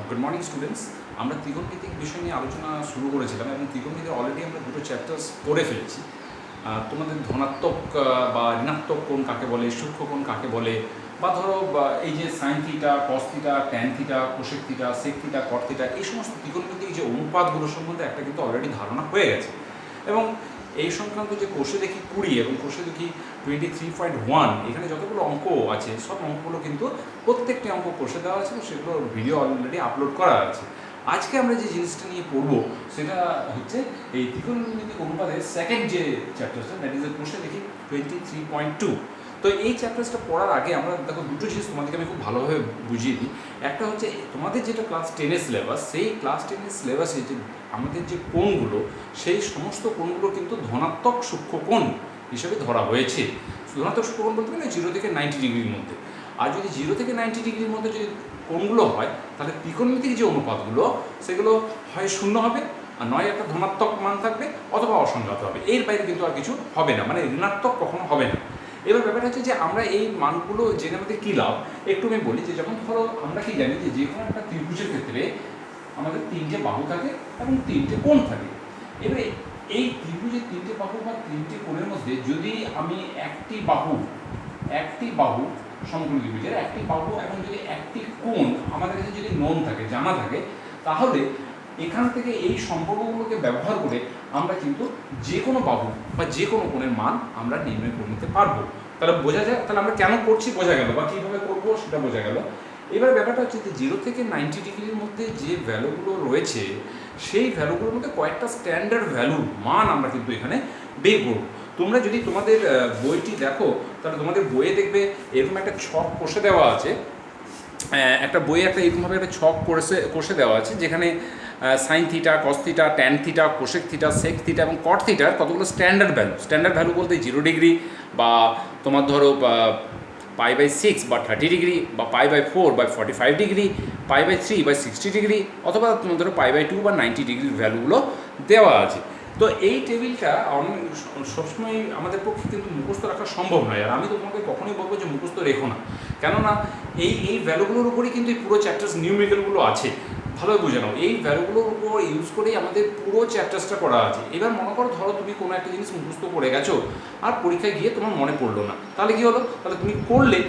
Good morning students. আমরা ত্রিকোণমিতিক বিষয় নিয়ে আলোচনা শুরু করেছিলাম এবং ত্রিকোণমিতির অলরেডি আমরা দুটো চ্যাপ্টার্স করে ফেলেছি। তোমাদের ধনাত্মক বা ঋণাত্মক কোণ কাকে বলে, সূক্ষ্ম কোণ কাকে বলে, বা ধরো এই যে sine theta, cos theta, tan theta, cosec theta, sec theta, cot theta, এই সমস্ত ত্রিকোণমিতিক যে অনুপাতগুলো সম্বন্ধে একটা কিন্তু অলরেডি ধারণা হয়ে গেছে। এবং এই সংক্রান্ত যে কোষে দেখি 20 এবং কোষে দেখি 23.1, এখানে যতগুলো অঙ্ক আছে সব অঙ্কগুলো কিন্তু প্রত্যেকটি অঙ্ক কোষে দেওয়া আছে, সেগুলো ভিডিও অলরেডি আপলোড করা আছে। আজকে আমরা যে জিনিসটা নিয়ে পড়বো সেটা হচ্ছে এই ত্রিকোণমিতিক অনুপাতের সেকেন্ড যে চ্যাপ্টারটা, দ্যাট ইজ কোষে দেখি 23.2। তো এই চ্যাপ্টারটা পড়ার আগে আমরা দেখো দুটো জিনিস তোমাদেরকে আমি খুব ভালোভাবে বুঝিয়ে দিই। একটা হচ্ছে তোমাদের যেটা ক্লাস 10-এর সিলেবাস, সেই ক্লাস 10-এর সিলেবাসে যে আমাদের যে কোণগুলো, সেই সমস্ত কোণগুলো কিন্তু ধনাত্মক সূক্ষ্ম কোণ হিসেবে ধরা হয়েছে। ধনাত্মক সূক্ষ্ম কোণ বলতে গেলে 0 থেকে 90 ডিগ্রির মধ্যে। আর যদি 0 থেকে 90 ডিগ্রির মধ্যে যদি কোণগুলো হয়, তাহলে ত্রিকোণমিতিক যে অনুপাতগুলো সেগুলো হয় শূন্য হবে, আর নয় একটা ধনাত্মক মান থাকবে, অথবা অসংখ্যাত হবে। এর বাইরে কিন্তু আর কিছু হবে না, মানে ঋণাত্মক কখনো হবে না। এবার ব্যাপারটা হচ্ছে যে আমরা এই মানগুলো জেনে আমাদের কী লাভ, একটু আমি বলি। যে যখন ধরো আমরা কি জানি যে কোনো একটা ত্রিভুজের ক্ষেত্রে আমাদের 3টে বাহু থাকে এবং 3টে কোণ থাকে। এবারে এই ত্রিভুজের 3টে বাহু বা 3টে কোণের মধ্যে যদি আমি একটি বাহু সমকোণী ত্রিভুজের একটি বাহু এবং যদি একটি কোণ আমাদের কাছে যদি নোন থাকে, জানা থাকে, তাহলে এখান থেকে এই সম্পর্কগুলোকে ব্যবহার করে আমরা কিন্তু যে কোনো বাহু বা যে কোনো কোণের মান আমরা নির্ণয় করে নিতে পারবো। তাহলে বোঝা যায়, তাহলে আমরা কেন করছি বোঝা গেল, বা কীভাবে করবো সেটা বোঝা গেল। এবার ব্যাপারটা হচ্ছে যে 0 থেকে 90 ডিগ্রির মধ্যে যে ভ্যালুগুলো রয়েছে, সেই ভ্যালুগুলোর মধ্যে কয়েকটা স্ট্যান্ডার্ড ভ্যালুর মান আমরা কিন্তু এখানে বের করব। তোমরা যদি তোমাদের বইটি দেখো, তাহলে তোমাদের বইয়ে দেখবে এরকম একটা ছক কষে দেওয়া আছে। একটা বইয়ে একটা এরকমভাবে একটা ছক কষে দেওয়া আছে, যেখানে sine theta, cos theta, tan theta, cosec theta, sec theta এবং কট থিটার কতগুলো স্ট্যান্ডার্ড ভ্যালু বলতে 0 ডিগ্রি, বা তোমার ধরো π/6 বা 30 ডিগ্রি, বা π/4 বা 45 ডিগ্রি, π/3 বা 60 ডিগ্রি, অথবা তোমার ধরো π/2 বা 90 ডিগ্রির ভ্যালুগুলো দেওয়া আছে। তো এই টেবিলটা সবসময় আমাদের পক্ষে কিন্তু মুখস্থ রাখা সম্ভব নয়, আর আমি তো তোমাকে কখনোই বলবো যে মুখস্থ রেখো না, কেননা এই ভ্যালুগুলোর উপরেই কিন্তু এই পুরো চ্যাপ্টার্স নিউমেরিক্যালগুলো আছে। ভালোই বুঝে নাও, এই ভ্যালুগুলোর উপর ইউজ করেই আমাদের পুরো চ্যাপ্টার্সটা করা আছে। এবার মনে করো, ধরো তুমি কোনো একটা জিনিস মুখস্থ করে গেছো, আর পরীক্ষায় গিয়ে তোমার মনে পড়লো না, তাহলে কী হলো? তাহলে তুমি করলে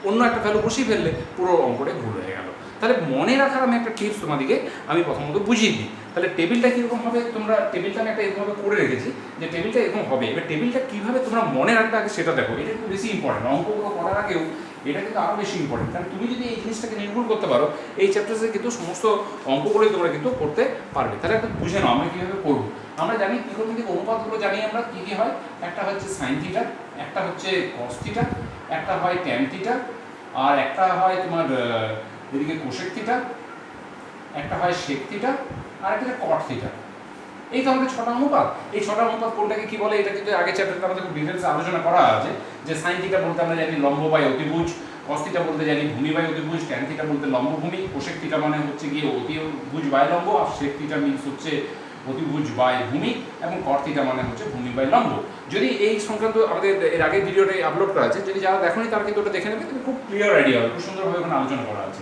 অন্য একটা ভ্যালু বসিয়ে ফেললে, পুরো অঙ্কটা ভুল হয়ে গেল। তাহলে মনে রাখার আমি একটা টিপস তোমাদেরকে আমি প্রথমত বুঝিয়ে দিই। তাহলে টেবিলটা কীরকম হবে, তোমরা টেবিলটা আমি একটা এরকমভাবে করে রেখেছি যে টেবিলটা এরকম হবে। এবার টেবিলটা কীভাবে তোমরা মনে রাখবে আগে সেটা দেখো, এটা একটু বেশি ইম্পর্টেন্ট। অঙ্কগুলো করার আগেও এটা কিন্তু আরও বেশি ইম্পর্টেন্ট, কারণ তুমি যদি এই জিনিসটাকে নির্ভুল করতে পারো, এই চ্যাপ্টার্সে কিন্তু সমস্ত অঙ্কগুলোই তোমরা কিন্তু করতে পারবে। তাহলে একটা বুঝে নাও আমরা কীভাবে করবো। আমরা জানি ত্রিকোণমিতিক অনুপাতগুলো জানি আমরা কী কী হয়। একটা হচ্ছে সাইন থিটা, একটা হচ্ছে কস থিটা, একটা হয় ট্যান থিটা, আর একটা হয় তোমার এদিকে কোসেক থিটা, একটা হয় সেক থিটা, আর একটা কট থিটা। এই তো আমাদের 6টা অনুপাত। এই 6টা অনুপাত কোনটাকে কি বলে, এটা কিন্তু আগে চ্যাপ্টারে আমাদের খুব ডিটেলসে আলোচনা করা আছে। যে সাইন থিটা বলতে আমরা জানি লম্ব বাই অতিভুজ, কস থিটা বলতে জানি ভূমি বাই অতিভুজ, ট্যান থিটা বলতে লম্ব ভূমি, কোসেক থিটা মানে হচ্ছে গিয়ে অতিভুজ বাই লম্ব, আর সেক থিটা মিনস হচ্ছে অতিভুজ বাই ভূমি, এবং কট থিটা মানে হচ্ছে ভূমি বাই লম্ব। যদি এই সংক্রান্ত আমাদের এর আগের ভিডিওটাই আপলোড করা আছে, যদি যারা দেখেনি তারা কিন্তু ওটা দেখে নেবে, খুব ক্লিয়ার আইডিয়া হবে, খুব সুন্দরভাবে ওখানে আলোচনা করা আছে।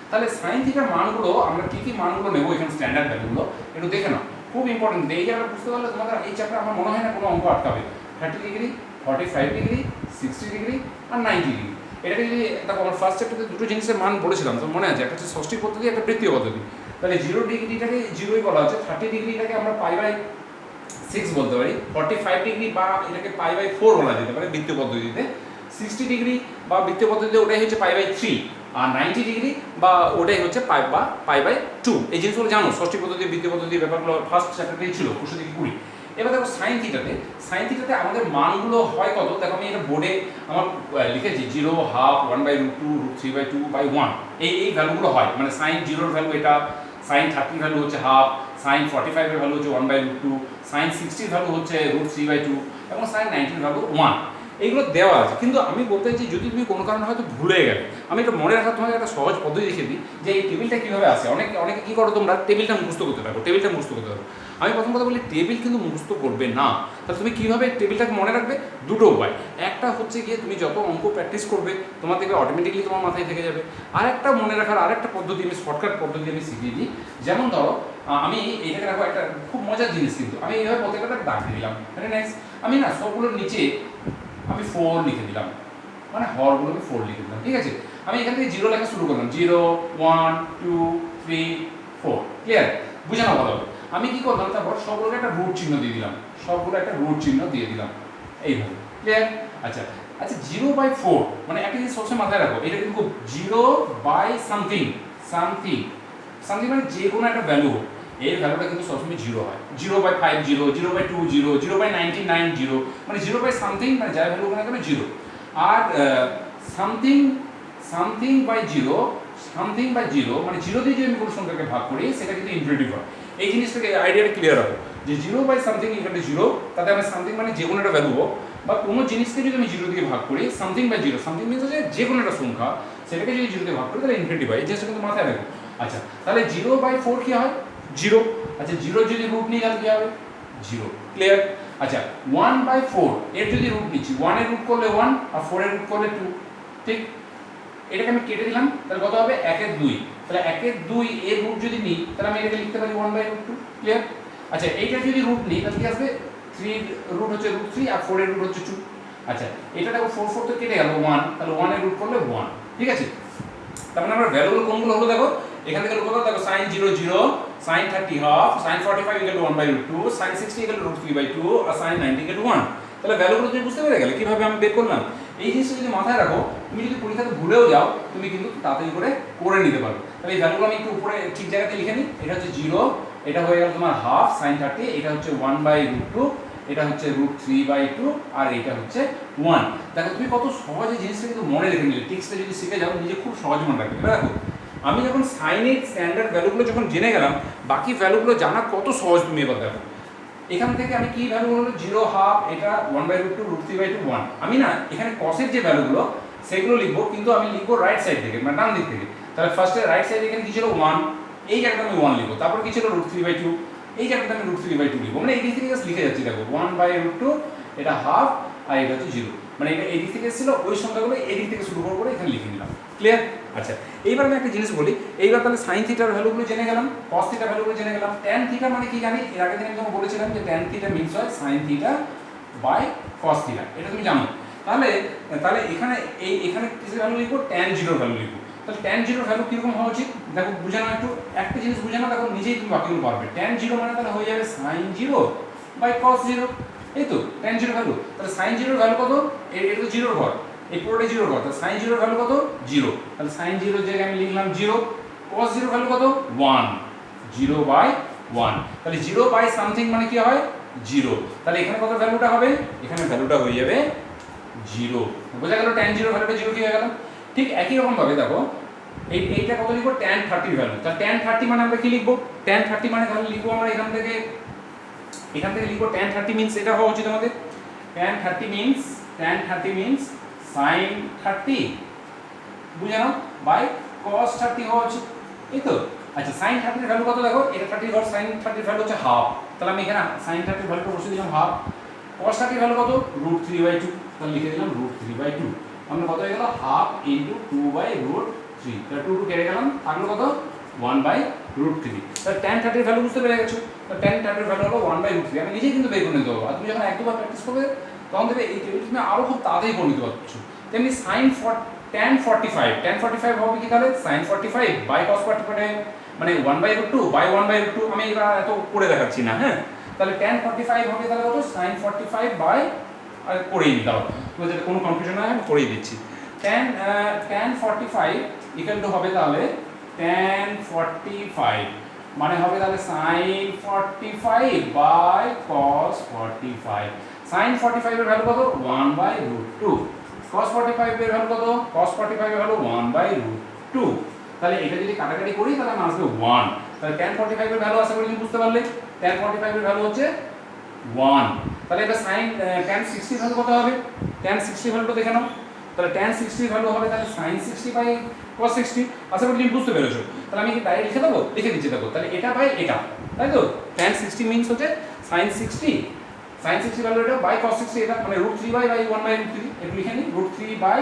তাহলে সাইন থিটার মানগুলো আমরা কী কী মানগুলো নেবো, এখানে স্ট্যান্ডার্ড ভ্যালুগুলো একটু দেখে নাও, খুব ইম্পর্টেন্ট। এই জায়গাটা বুঝতে পারলে তোমাদের এই চ্যাপ্টার আমার মনে হয় না কোনো অঙ্ক আটকাবে। 30 ডিগ্রি, 45 ডিগ্রি, 60 ডিগ্রি আর 90 ডিগ্রি। এটাকে যদি দেখো, আমার ফার্স্ট চ্যাপ্টারে দুটো জিনিসের মান বলেছিলাম, তো মনে আছে, একটা হচ্ছে ষষ্ঠী পদ্ধতি, একটা বৃত্তীয় পদ্ধতি। তাহলে 0 ডিগ্রিটাকে 0ই বলা হচ্ছে, 30 ডিগ্রিটাকে আমরা π/6 বলতে পারি, 45 ডিগ্রি বা এটাকে π/4 বলা যেতে পারে বৃত্তীয় পদ্ধতিতে, 60 ডিগ্রি বা বৃত্তীয় পদ্ধতিতে ওটাই হচ্ছে π/3, আর 90 ডিগ্রি বা ওটাই হচ্ছে π/2। এই জিনিসগুলো জানো, ষষ্ঠী পদ্ধতি, বৃত্তীয় পদ্ধতির ব্যাপারগুলো ফার্স্ট চ্যাপ্টারতেই ছিল, 20 এবার দেখো সাইন থিটাতে আমাদের মানগুলো হয় কত। দেখো আমি এটা বোর্ডে আমার লিখেছি 0, হাফ, 1/√2, √3/2/1, এই ভ্যালুগুলো হয়। মানে সাইন 0-র ভ্যালু এটা, সাইন 30 ভ্যালু হচ্ছে হাফ, সাইন 45 এর ভ্যালু হচ্ছে 1/√2, সাইন 60 ভ্যালু হচ্ছে √3/2, এবং সাইন 90 ভ্যালু 1। এইগুলো দেওয়া আছে, কিন্তু আমি বলতে চাইছি যদি তুমি কোনো কারণে হয়তো ভুলে গেলে, আমি এটা মনে রাখার তোমাকে একটা সহজ পদ্ধতি দেখিয়ে দিই যে এই টেবিলটা কীভাবে আসে। অনেকে কী করো তোমরা, টেবিলটা মুখস্থ করতে থাকো, টেবিলটা মুখস্থ করতে থাকো। আমি প্রথম কথা বলি, টেবিল কিন্তু মুখস্থ করবে না। তাহলে তুমি কীভাবে টেবিলটাকে মনে রাখবে? দুটো উপায়। একটা হচ্ছে গিয়ে তুমি যত অঙ্ক প্র্যাকটিস করবে তোমার দেখবে অটোমেটিকলি তোমার মাথায় থেকে যাবে। আর একটা মনে রাখার আরেকটা পদ্ধতি, আমি শর্টকাট পদ্ধতি আমি শিখিয়ে দিই। যেমন ধরো আমি এইটাকে রাখবো, একটা খুব মজার জিনিস, কিন্তু আমি এইভাবে প্রত্যেকটা দাগ দিয়ে দিলাম, ভেরি নাইস। আমি না সবগুলোর নিচে আমি 4 লিখে দিলাম, মানে হরগুলোকে 4 লিখে দিলাম, ঠিক আছে। আমি এখান থেকে 0 লেখা শুরু করলাম, 0 1 2 3 4, ক্লিয়ার? বুঝানো ভালো হবে। আমি কি করলাম, তারপর সবগুলোকে একটা রুট চিহ্ন দিয়ে দিলাম, সবগুলো একটা রুট চিহ্ন দিয়ে দিলাম, এইভাবে, ক্লিয়ার? আচ্ছা আচ্ছা, 0/4 মানে একটা জিনিস সবসময় মাথায় রাখো, এটা কিন্তু 0/সামথিং, সামথিং সামথিং মানে যে কোনো একটা ভ্যালু, এর ভ্যালুটা কিন্তু সবসময় 0 হয়। 0/5 0, 0/2 0, 0/99 0, মানে 0/সামথিং, মানে যার ভ্যালু ওখানে কেন 0। আর something something by 0, something by 0 মানে 0 দিয়ে যদি আমি কোনো সংখ্যাকে ভাগ করি সেটা কিন্তু ইনফিনিটিভ হয়। এই জিনিসটাকে আইডিয়াটা ক্লিয়ার হবে যে 0/সামথিং ইকুয়াল টু 0, তাতে আমি সামথিং মানে যে কোনো একটা ভ্যালু হোক, বা কোনো জিনিসকে যদি আমি 0 দিয়ে ভাগ করি, সামথিং বাই 0, সামথিং মিনস হচ্ছে যে কোনো একটা সংখ্যা, সেটাকে যদি 0 দিয়ে ভাগ করি তাহলে ইনফিনিটিভ হয়। এই জিনিসটা কিন্তু মাথায় রাখবো। আচ্ছা তাহলে 0/4 কি হয়? 0। আচ্ছা 0 যদি রুট নিই তাহলে কি হবে? 0, ক্লিয়ার? আচ্ছা 1/4 এর যদি রুট নিচ্ছি, 1 এর রুট করলে 1 আর 4 এর রুট করলে 2, ঠিক? এটাকে আমি কেটে দিলাম, তাহলে কত হবে? 1 এর 2। তাহলে 1 এর 2 এর রুট যদি নিই তাহলে আমি এটাকে লিখতে পারি 1/√2, ক্লিয়ার? আচ্ছা এইটা যদি রুট নিই তাহলে কি আসবে? 3 রুট হচ্ছে √3 আর 4 এর রুট হচ্ছে 2। আচ্ছা এটা দেখো 4 4 তো কেটে গেল, 1, তাহলে 1 এর রুট করলে 1, ঠিক আছে? তার মানে আমার ভ্যালুগুলো কোনগুলো হলো দেখো, এখান থেকে লক্ষ্য করো, দেখো sin 0 0, sin 30 half, sin 45 equal to 1/√2, sin 60 equal to √3/2 R sin 90 equal to 1। তাহলে ভ্যালুগুলো তুমি বুঝতে পেরে গেলে কিভাবে আমি বের করলাম। এই জিনিসটা যদি মাথায় রাখো, তুমি যদি পরীক্ষাতে ভুলেও যাও তুমি কিন্তু তাড়াতাড়ি করে নিতে পারবে। তাহলে এই ভ্যালুগুলো আমি একটু উপরে ঠিক জায়গাতে লিখে নিই। এটা হচ্ছে 0, এটা হয়ে গেল তোমার হাফ sin 30, এটা হচ্ছে 1/√2, এটা হচ্ছে √3/2 আর এটা হচ্ছে 1। দেখো তুমি কত সহজে জিনিসটা কিন্তু মনে রেখে নিলে, টিক্সটা যদি শিখে যাও নিজে খুব সহজে মনে রাখবে। দেখো আমি যখন সাইনের স্ট্যান্ডার্ড ভ্যালুগুলো যখন জেনে গেলাম, বাকি ভ্যালুগুলো জানা কত সহজ তুমি এবার দেখো। এখান থেকে আমি কি ভ্যালুগুলো হলো 0 হাফ, এটা 1/√2, √3/2 1। আমি না এখানে কসের যে ভ্যালুগুলো সেগুলো লিখবো, কিন্তু আমি লিখবো রাইট সাইড থেকে, মানে ডান দিক থেকে। তাহলে ফার্স্টে রাইট সাইড এখানে কি ছিল 1, এই জায়গাটা আমি 1 লিখবো। তারপর কি ছিল √3/2, এই জায়গাটা আমি √3/2 লিখবো। মানে এই দিক থেকে জাস্ট লিখে যাচ্ছি, দেখো 1/√2, এটা হাফ আর এটা হচ্ছে 0, মানে এটা এই দিক থেকে এসেছিল, ওই সংখ্যাগুলো এই দিক থেকে শুরু করে এখানে লিখে নিলাম, ক্লিয়ার? আচ্ছা এইবার আমি একটা জিনিস বলি, এইবার তাহলে সাইন থিটার ভ্যালুগুলো জেনে গেলাম, কস থিটার ভ্যালুগুলো জেনে গেলাম, ট্যান থিটা মানে কি জানি, এর আগের দিন আমি তোমাকে বলেছিলাম যে ট্যান থিটা মিনস হয় sine theta by cos theta, এটা তুমি জানো। তাহলে এখানে এখানে কিসের ভ্যালু লিখবো? ট্যান 0 ভ্যালু লিখবো। তাহলে ট্যান 0 ভ্যালু কিরকম হওয়া উচিত দেখো, বুঝানো একটু, একটা জিনিস বুঝানো, দেখো নিজেই তুমি বাকিগুলো পারবে। ট্যান 0 মানে তাহলে হয়ে যাবে সাইন 0 বাই কস 0, এই তো ট্যান 0 ভ্যালু। তাহলে সাইন 0 ভ্যালু কত? এটা তো 0 ঘর, এই পুরোটাই 0 ঘর, তাহলে সাইন 0 ভ্যালু কত? 0। তাহলে সাইন 0 জায়গায় আমি লিখলাম 0, cos 0 ভ্যালু কত? 1, 0/1। তাহলে 0/সামথিং মানে কি হয়? 0। তাহলে এখানে কত ভ্যালুটা হবে? এখানে ভ্যালুটা হয়ে যাবে 0। বোঝা গেল ট্যান 0 ভ্যালুটা 0 কি হয়ে গেল? ঠিক একই রকম ভাবে দেখো এইটা কত লিখবো? Tan 30 value. তাহলে ট্যান 30 মানে আমরা কি লিখবো? ট্যান 30 মানে তাহলে লিখবো আমরা এখান থেকে লিখবো ট্যান 30 মিন্স এটা হওয়া উচিত আমাদের, ট্যান 30 মিন্স সাইন 30, বুঝে নাও, বাই কস 30 হওয়া উচিত, এই তো। আচ্ছা সাইন 30 এর ভ্যালু কত দেখো, এটা 30 ঘর, সাইন 30 এর ভ্যালু হচ্ছে হাফ, তাহলে আমি এখানে সাইন 30 এর ভ্যালুটা বসিয়ে দিলাম হাফ। কস 30 এর ভ্যালু কত? √3/2, তাহলে লিখে দিলাম √3/2। আমরা কত হয়ে গেল? হাফ ইনটু 2/√3, তাহলে 2 কেটে গেলাম, থাকলো কত? 1/√3। তাহলে tan 30 এর ভ্যালু বুঝতে পেরে গেছো, তাহলে tan 30 এর ভ্যালু হলো 1/√3। আমি নিজেই কিন্তু বের করে নিতে পারবো, আর তুমি যখন এক দুবার প্র্যাকটিস করবে তখন দেখবে এই টেবিল তুমি আরো খুব তাড়াতাড়ি করে নিতে পারছো। তেমনি tan 45 হবে কি তাহলে? sin 45 বাই cos 45, মানে 1/√2 বাই 1/√2। আমি এবার এত করে দেখাচ্ছি না, হ্যাঁ। তাহলে tan 45 হবে তাহলে কত? sin 45 বাই, আর করেই দাও তুমি, যাতে কোনো কনফিউশন না হয় আমি করেই দিচ্ছি। tan 45 ইকুয়াল টু হবে তাহলে tan 45 মানে হবে তাহলে sin 45 বাই cos 45। sin 45 এর ভ্যালু কত? 1/√2। cos 45 এর ভ্যালু কত? cos 45 এর ভ্যালু 1/√2। তাহলে এটা যদি কাটাকাটি করি তাহলে আমার আসবে 1। তাহলে tan 45 এর ভ্যালু আশা করি তুমি বুঝতে পারলে, tan 45 এর ভ্যালু হচ্ছে 1। তাহলে এটা সাইন tan 60 ভ্যালু কত হবে? tan 60 ভ্যালুটা দেখে নাও। তাহলে tan 60 ভ্যালু হবে তাহলে sin 60 বাই cos 60। আশা করি তুমি বুঝতে পেরেছো। তাহলে আমি কি ডাইরেক্ট লিখে দেবো? লিখে দিচ্ছি দেখো। তাহলে এটা বাই এটা, তাই তো? tan 60 মিনস হচ্ছে sin 60, sin 60 ভ্যালু এটা বাই cos 60, এটা মানে √3 বাই 1/√3, একটু লিখে নিই, √3 বাই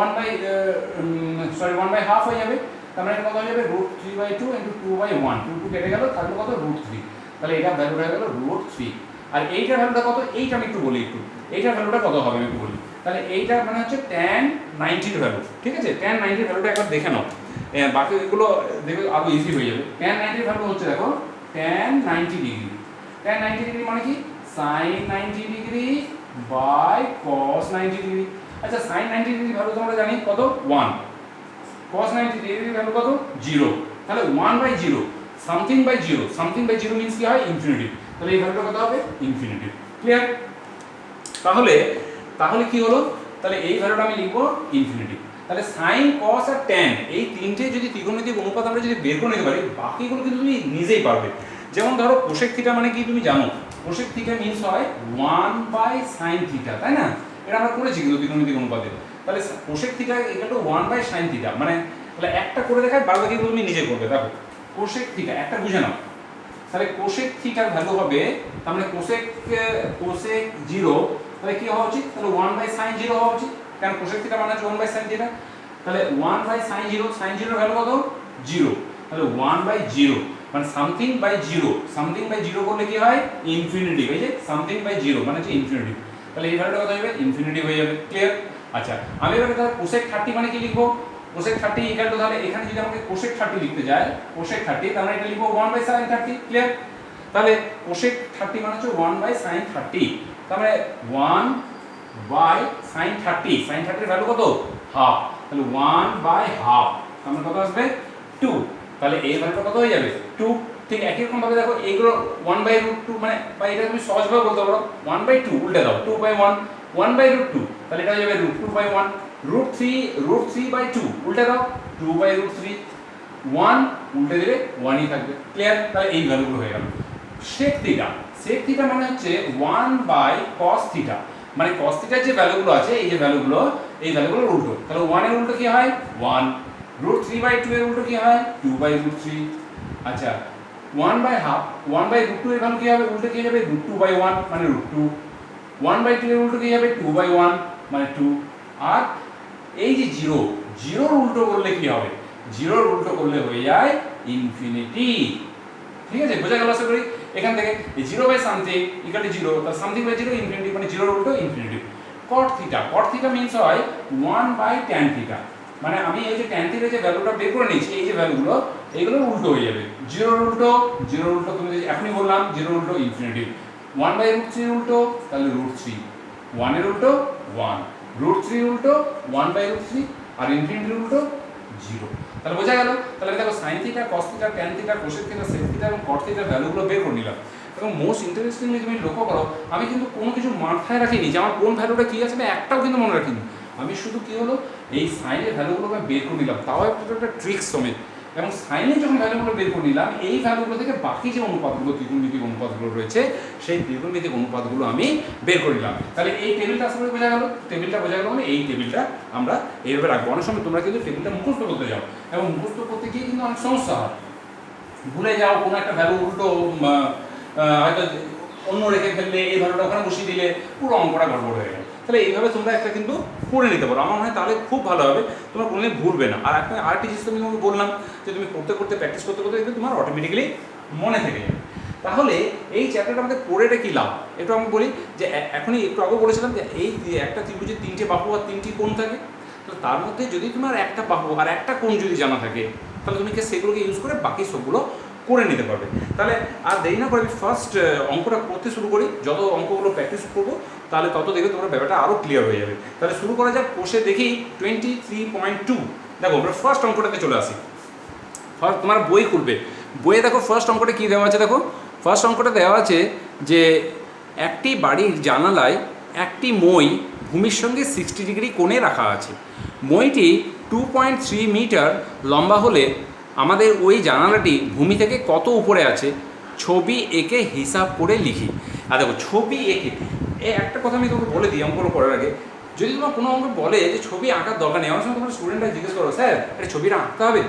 1/half হয়ে যাবে। তার মানে এটা কত হয়ে যাবে? √3/2 ইন্টু 2/1, 2 কেটে গেল, তাহলে কত? √3। তাহলে এটা ভ্যালু হয়ে গেল √3। আর এইটার ভ্যালুটা কত? এইটা আমি একটু বলি, এইটার ভ্যালুটা কত হবে আমি একটু বলি। তাহলে এইটা মানে হচ্ছে tan 90 ভ্যালু, ঠিক আছে? tan 90 ভ্যালুটা একবার দেখে নাও, বাকি এগুলো দেখবে আরো ইজি হয়ে যাবে। tan 90 ভ্যালু হচ্ছে দেখো tan 90 ডিগ্রি। tan 90 ডিগ্রি মানে কি? sin 90 degree by cos 90 degree. আচ্ছা sin 90 ডিগ্রি ভ্যালু তোমরা জানি কত? 1। cos 90 ডিগ্রি ভ্যালু কত? 0। তাহলে 1/0, something by 0, something by 0 means কি হয়? ইনফিনিটি। তাহলে এই ভ্যালুটা কত হবে? ইনফিনিটি। ক্লিয়ার? তাহলে তাহলে কি হলো? তাহলে এই ভ্যালুটা আমি লিখবো ইনফিনিটি। তাহলে সাইন, কস আর ট্যান এই তিনটে যদি ত্রিকোণমিতিক অনুপাত আমরা যদি বের করে নিতে পারি, বাকিগুলো কিন্তু তুমি নিজেই পারবে। যেমন ধরো কোসেক থিটা মানে কি তুমি জানো? কোসেক থিটা মিন্স হয় 1/sin থিটা, তাই না? এটা আমরা করেছি কিন্তু ত্রিকোণমিতিক অনুপাতে। তাহলে cosec theta equal to 1/sin theta, মানে তাহলে একটা করে দেখায়, বাদ বাকিগুলো তুমি নিজে করবে। দেখো কোসেক থিটা একটা বুঝে নাও। তাহলে কোসেক থিটার ভ্যালু হবে, তার মানে কোসেক 0, তাহলে কি হওয়া উচিত? তাহলে 1/sin 0 হওয়া উচিত, কারণ কোসেক থিটা মানে হচ্ছে 1/sin থিটা। তাহলে 1/sin 0, sin 0 এর ভ্যালু কত? 0। তাহলে 1/0 মানে সামথিং বাই 0, সামথিং বাই 0 করলে কি হয়? ইনফিনিটি। এই যে সামথিং বাই 0 মানে হচ্ছে ইনফিনিটি। তাহলে এই ভ্যালুটা কত হবে? ইনফিনিটি হয়ে যাবে। ক্লিয়ার? আচ্ছা আমি এবারে তাহলে কোসেক 30 মানে কি লিখবো? কোসেক 30 ইকুয়াল টু, তাহলে এখানে যদি আমাকে কোসেক 30 লিখতে যায়, কোসেক 30, তাহলে এটা লিখবো 1/sin 30। ক্লিয়ার? তাহলে কোসেক 30 মানে হচ্ছে 1/sin 30, তার মানে 1/sin 30, sin 30 এর ভ্যালু কত? হাফ। তাহলে 1/2, তার মানে কত আসবে? 2। তাহলে এই ভ্যালুটা কত হয়ে যাবে? 2। ঠিক একই রকম ভাবে দেখো এইগুলো 1/√2, মানে বা এটা তুমি সহজভাবে বলতে পারো 1/2 উল্টে দাও, 2/1, 1/√2, তাহলে এটা হয়ে যাবে √2/1, √3/2 উল্টে দাও, 2/√3, 1 উল্টে দিলে 1ই থাকবে। ক্লিয়ার? তাহলে এই ভ্যালুগুলো হয়ে গেল। sec থিটা, sec থিটা মানে হচ্ছে 1/cos থিটা, মানে cos থিটার যে ভ্যালুগুলো আছে, এই যে ভ্যালুগুলো, এই ভ্যালুগুলোর উল্টো। তাহলে 1 এর উল্টো কি হয়? 1। √3/2 এর উল্টো কি হয়? 2/√3। আচ্ছা 1/2, 1/√2 এর ভ্যালু কি হবে? উল্টো কি যাবে? √2/1 মানে √2। 1/2 এর উল্টো কি যাবে? 2/1 মানে 2। আর এই যে 0, 0 এর উল্টো করলে কি হবে? 0 এর উল্টো করলে হয়ে যায় ইনফিনিটি। ঠিক আছে? বোঝা গেল আশা করি? এখান থেকে 0/something ইকুয়াল টু 0, তার সামথিং বাই 0 ইনফিনিটি, মানে 0 এর উল্টো infinity. cot theta, cot theta means হয় 1/tan থিটা, মানে আমি এই যে tan থিটা যে ভ্যালুটা বের করে নিয়েছি, এই যে ভ্যালুগুলো, এইগুলো উল্টো হয়ে যাবে। 0 এর উল্টো, 0 এর উল্টো তুমি এখনই বললাম 0 এর উল্টো ইনফিনিটি। 1/√3 এর উল্টো, তাহলে √3, 1 এর উল্টো 1, √3 এর উল্টো 1/√3, আর ইনফিনিটির উল্টো 0। তাহলে বোঝা গেল? তাহলে দেখো sin theta, cos theta, tan theta, cosec theta, sec theta এবং cot থিটার ভ্যালুগুলো বের করে নিলাম। এবং মোস্ট ইন্টারেস্টিংলি তুমি লক্ষ্য করো, আমি কিন্তু কোনো কিছু মাথায় রাখিনি যে আমার কোন ভ্যালুটা কী আছে, আমি একটাও কিন্তু মনে রাখিনি। আমি শুধু কি হলো, এই সাইনের ভ্যালুগুলো আমি বের করে নিলাম, তাও একটা ট্রিক্স সমেত। এবং সাইনের যখন ভ্যালুগুলো বের করে নিলাম, এই ভ্যালুগুলো থেকে বাকি যে অনুপাতগুলো, ত্রিকোণমিতিক অনুপাতগুলো রয়েছে, সেই ত্রিকোণমিতিক অনুপাতগুলো আমি বের করে নিলাম। তাহলে এই টেবিলটা আসলে বোঝা গেল, টেবিলটা বোঝা গেল, মানে এই টেবিলটা আমরা এইভাবে রাখবো। অনেক সময় তোমরা কিন্তু টেবিলটা মুখস্থ করতে যাও, এবং মুখস্থ করতে গিয়ে কিন্তু অনেক সমস্যা হয়, ভুলে যাও কোনো একটা ভ্যালু উল্টো হয়তো অন্য রেখে ফেললে, এই ভ্যালুটা ওখানে বসিয়ে দিলে পুরো অঙ্কটা গড়বড় হয়ে গেল। তাহলে এইভাবে তোমরা একটা কিন্তু করে নিতে পারো, আমার মনে হয় তাহলে খুব ভালো হবে, তোমরা কোনোদিন ভুলবে না। আর একটা আরেকটি জিনিস আমি তোমাকে বললাম যে তুমি করতে করতে, প্র্যাকটিস করতে করতে কিন্তু তোমার অটোমেটিক্যালি মনে থেকে যাবে। তাহলে এই চ্যাপ্টারটা আমাদের পড়ে রেখে কি লাভ, একটু আমি বলি যে এখনই একটু আগে বলেছিলাম যে এই একটা ত্রিভুজের 3টে বাহু আর 3টি কোণ থাকে, তো তার মধ্যে যদি তোমার একটা বাহু আর একটা কোণ যদি জানা থাকে, তাহলে তুমি সেগুলোকে ইউজ করে বাকি সবগুলো করে নিতে পারবে। তাহলে আর দেরি না করে আমি ফার্স্ট অঙ্কটা করতে শুরু করি। যত অঙ্কগুলো প্র্যাকটিস করবো, তাহলে তত দেখবে তোমার ব্যাপারটা আরও ক্লিয়ার হয়ে যাবে। তাহলে শুরু করা যাক। কোষে দেখি 23.2। দেখো আমরা ফার্স্ট অঙ্কটাতে চলে আসি। ফার্স্ট তোমার বই খুলবে, বইয়ে দেখো ফার্স্ট অঙ্কটা কী দেওয়া আছে। দেখো ফার্স্ট অঙ্কটা দেওয়া আছে যে একটি বাড়ির জানালায় একটি মই ভূমির সঙ্গে 60 ডিগ্রি কোণে রাখা আছে। মইটি 2.3 মিটার লম্বা হলে আমাদের ওই জানালাটি ভূমি থেকে কত উপরে আছে, ছবি এঁকে হিসাব করে লিখি। আর দেখো ছবি এঁকে, এই একটা কথা আমি তোমাকে বলে দিই অঙ্কগুলো করার আগে, যদি তোমার কোনো অঙ্ক বলে যে ছবি আঁকার দরকার নেই, আমার সময় তোমার স্টুডেন্টরা জিজ্ঞেস করো স্যার এটা ছবিটা আঁকতে হবে,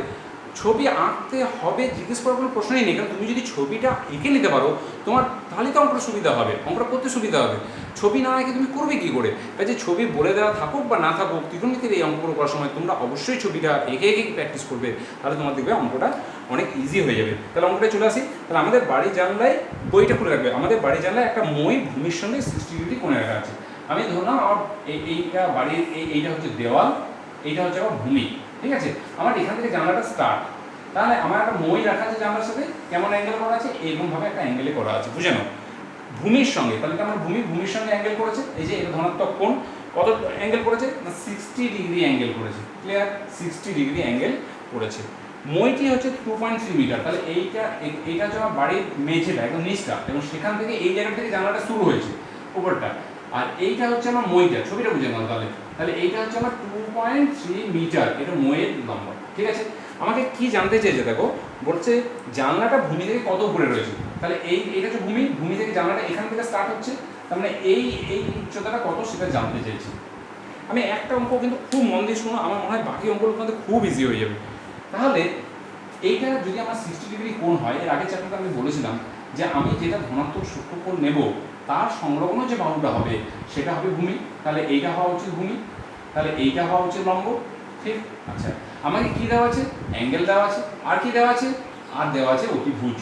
ছবি আঁকতে হবে জিজ্ঞেস করার কোনো প্রশ্নই নেই, কারণ তুমি যদি ছবিটা এঁকে নিতে পারো তোমার তাহলেই তো অঙ্কটা সুবিধা হবে, অঙ্কটা করতে সুবিধা হবে। ছবি না এঁকে তুমি করবে কী করে? কাজে ছবি বলে দেওয়া থাকুক বা না থাকুক, ত্রিকোণমিতির এই অঙ্কগুলো করার সময় তোমরা অবশ্যই ছবিটা এঁকে এঁকে প্র্যাকটিস করবে, তাহলে তোমার দেখবে অঙ্কটা অনেক ইজি হয়ে যাবে। তাহলে অঙ্কটায় চলে আসি। তাহলে আমাদের বাড়ির জানলায় বইটা খুলে রাখবে, আমাদের বাড়ির জানলায় একটা মই ভূমির সঙ্গে 60 ডিগ্রি কোণে রাখা আছে। আমি ধরলাম আমার এইটা বাড়ির এইটা হচ্ছে দেওয়াল, এইটা হচ্ছে আমার ভূমি, ঠিক আছে? আমার এখান থেকে জানলাটা স্টার্ট, তাহলে আমার একটা মই রাখা আছে জানলার সাথে, কেমন অ্যাঙ্গেল করা আছে, এরকমভাবে একটা অ্যাঙ্গেলে করা আছে, বুঝে নাও ভূমির সঙ্গে। তাহলে আমার ভূমির সঙ্গে অ্যাঙ্গেল করেছে, এই যে এটা ধনাত্মক কোণ, কত অ্যাঙ্গেল করেছে না 60 ডিগ্রি অ্যাঙ্গেল করেছে, ক্লিয়ার? 60 ডিগ্রি অ্যাঙ্গেল করেছে। মইটি হচ্ছে 2.3 মিটার, তাহলে এইটা হচ্ছে আমার বাড়ির মেঝেটা একদম নিচটা, এবং সেখান থেকে এই জায়গা থেকে জানলাটা শুরু হয়েছে উপরটা, আর এইটা হচ্ছে আমার মইটা, ছবিটা বুঝে নাও। তাহলে তাহলে এইটা হচ্ছে আমার 2.3 মিটার, এটা মইয়ের লম্বা, ঠিক আছে? আমাকে কি জানতে চেয়েছে দেখো, বলছে জানলাটা ভূমি থেকে কত উপরে রয়েছে, তাহলে এইটা হচ্ছে ভূমি থেকে জানলাটা এখান থেকে স্টার্ট হচ্ছে, তার মানে এই উচ্চতাটা কত সেটা জানতে চেয়েছি। আমি একটা অঙ্ক কিন্তু খুব মন দিয়ে শুনো, আমার মনে হয় বাকি অঙ্কগুলো কিন্তু খুব ইজি হয়ে যাবে। তাহলে এইটা যদি আমার 60 ডিগ্রি কোণ হয়, এর আগের চ্যাপ্টারে আমি বলেছিলাম যে আমি যেটা ধনাত্মক সূক্ষ্মকোণ নেব তার সংলগ্ন যে বাহুটা হবে সেটা হবে ভূমি, তাহলে এইটা হওয়া উচিত ভূমি, তাহলে এইটা হওয়া উচিত লম্ব, ঠিক? আচ্ছা, আমাকে কি দেওয়া আছে? অ্যাঙ্গেল দেওয়া আছে, আর কি দেওয়া আছে? আর দেওয়া আছে অতিভুজ।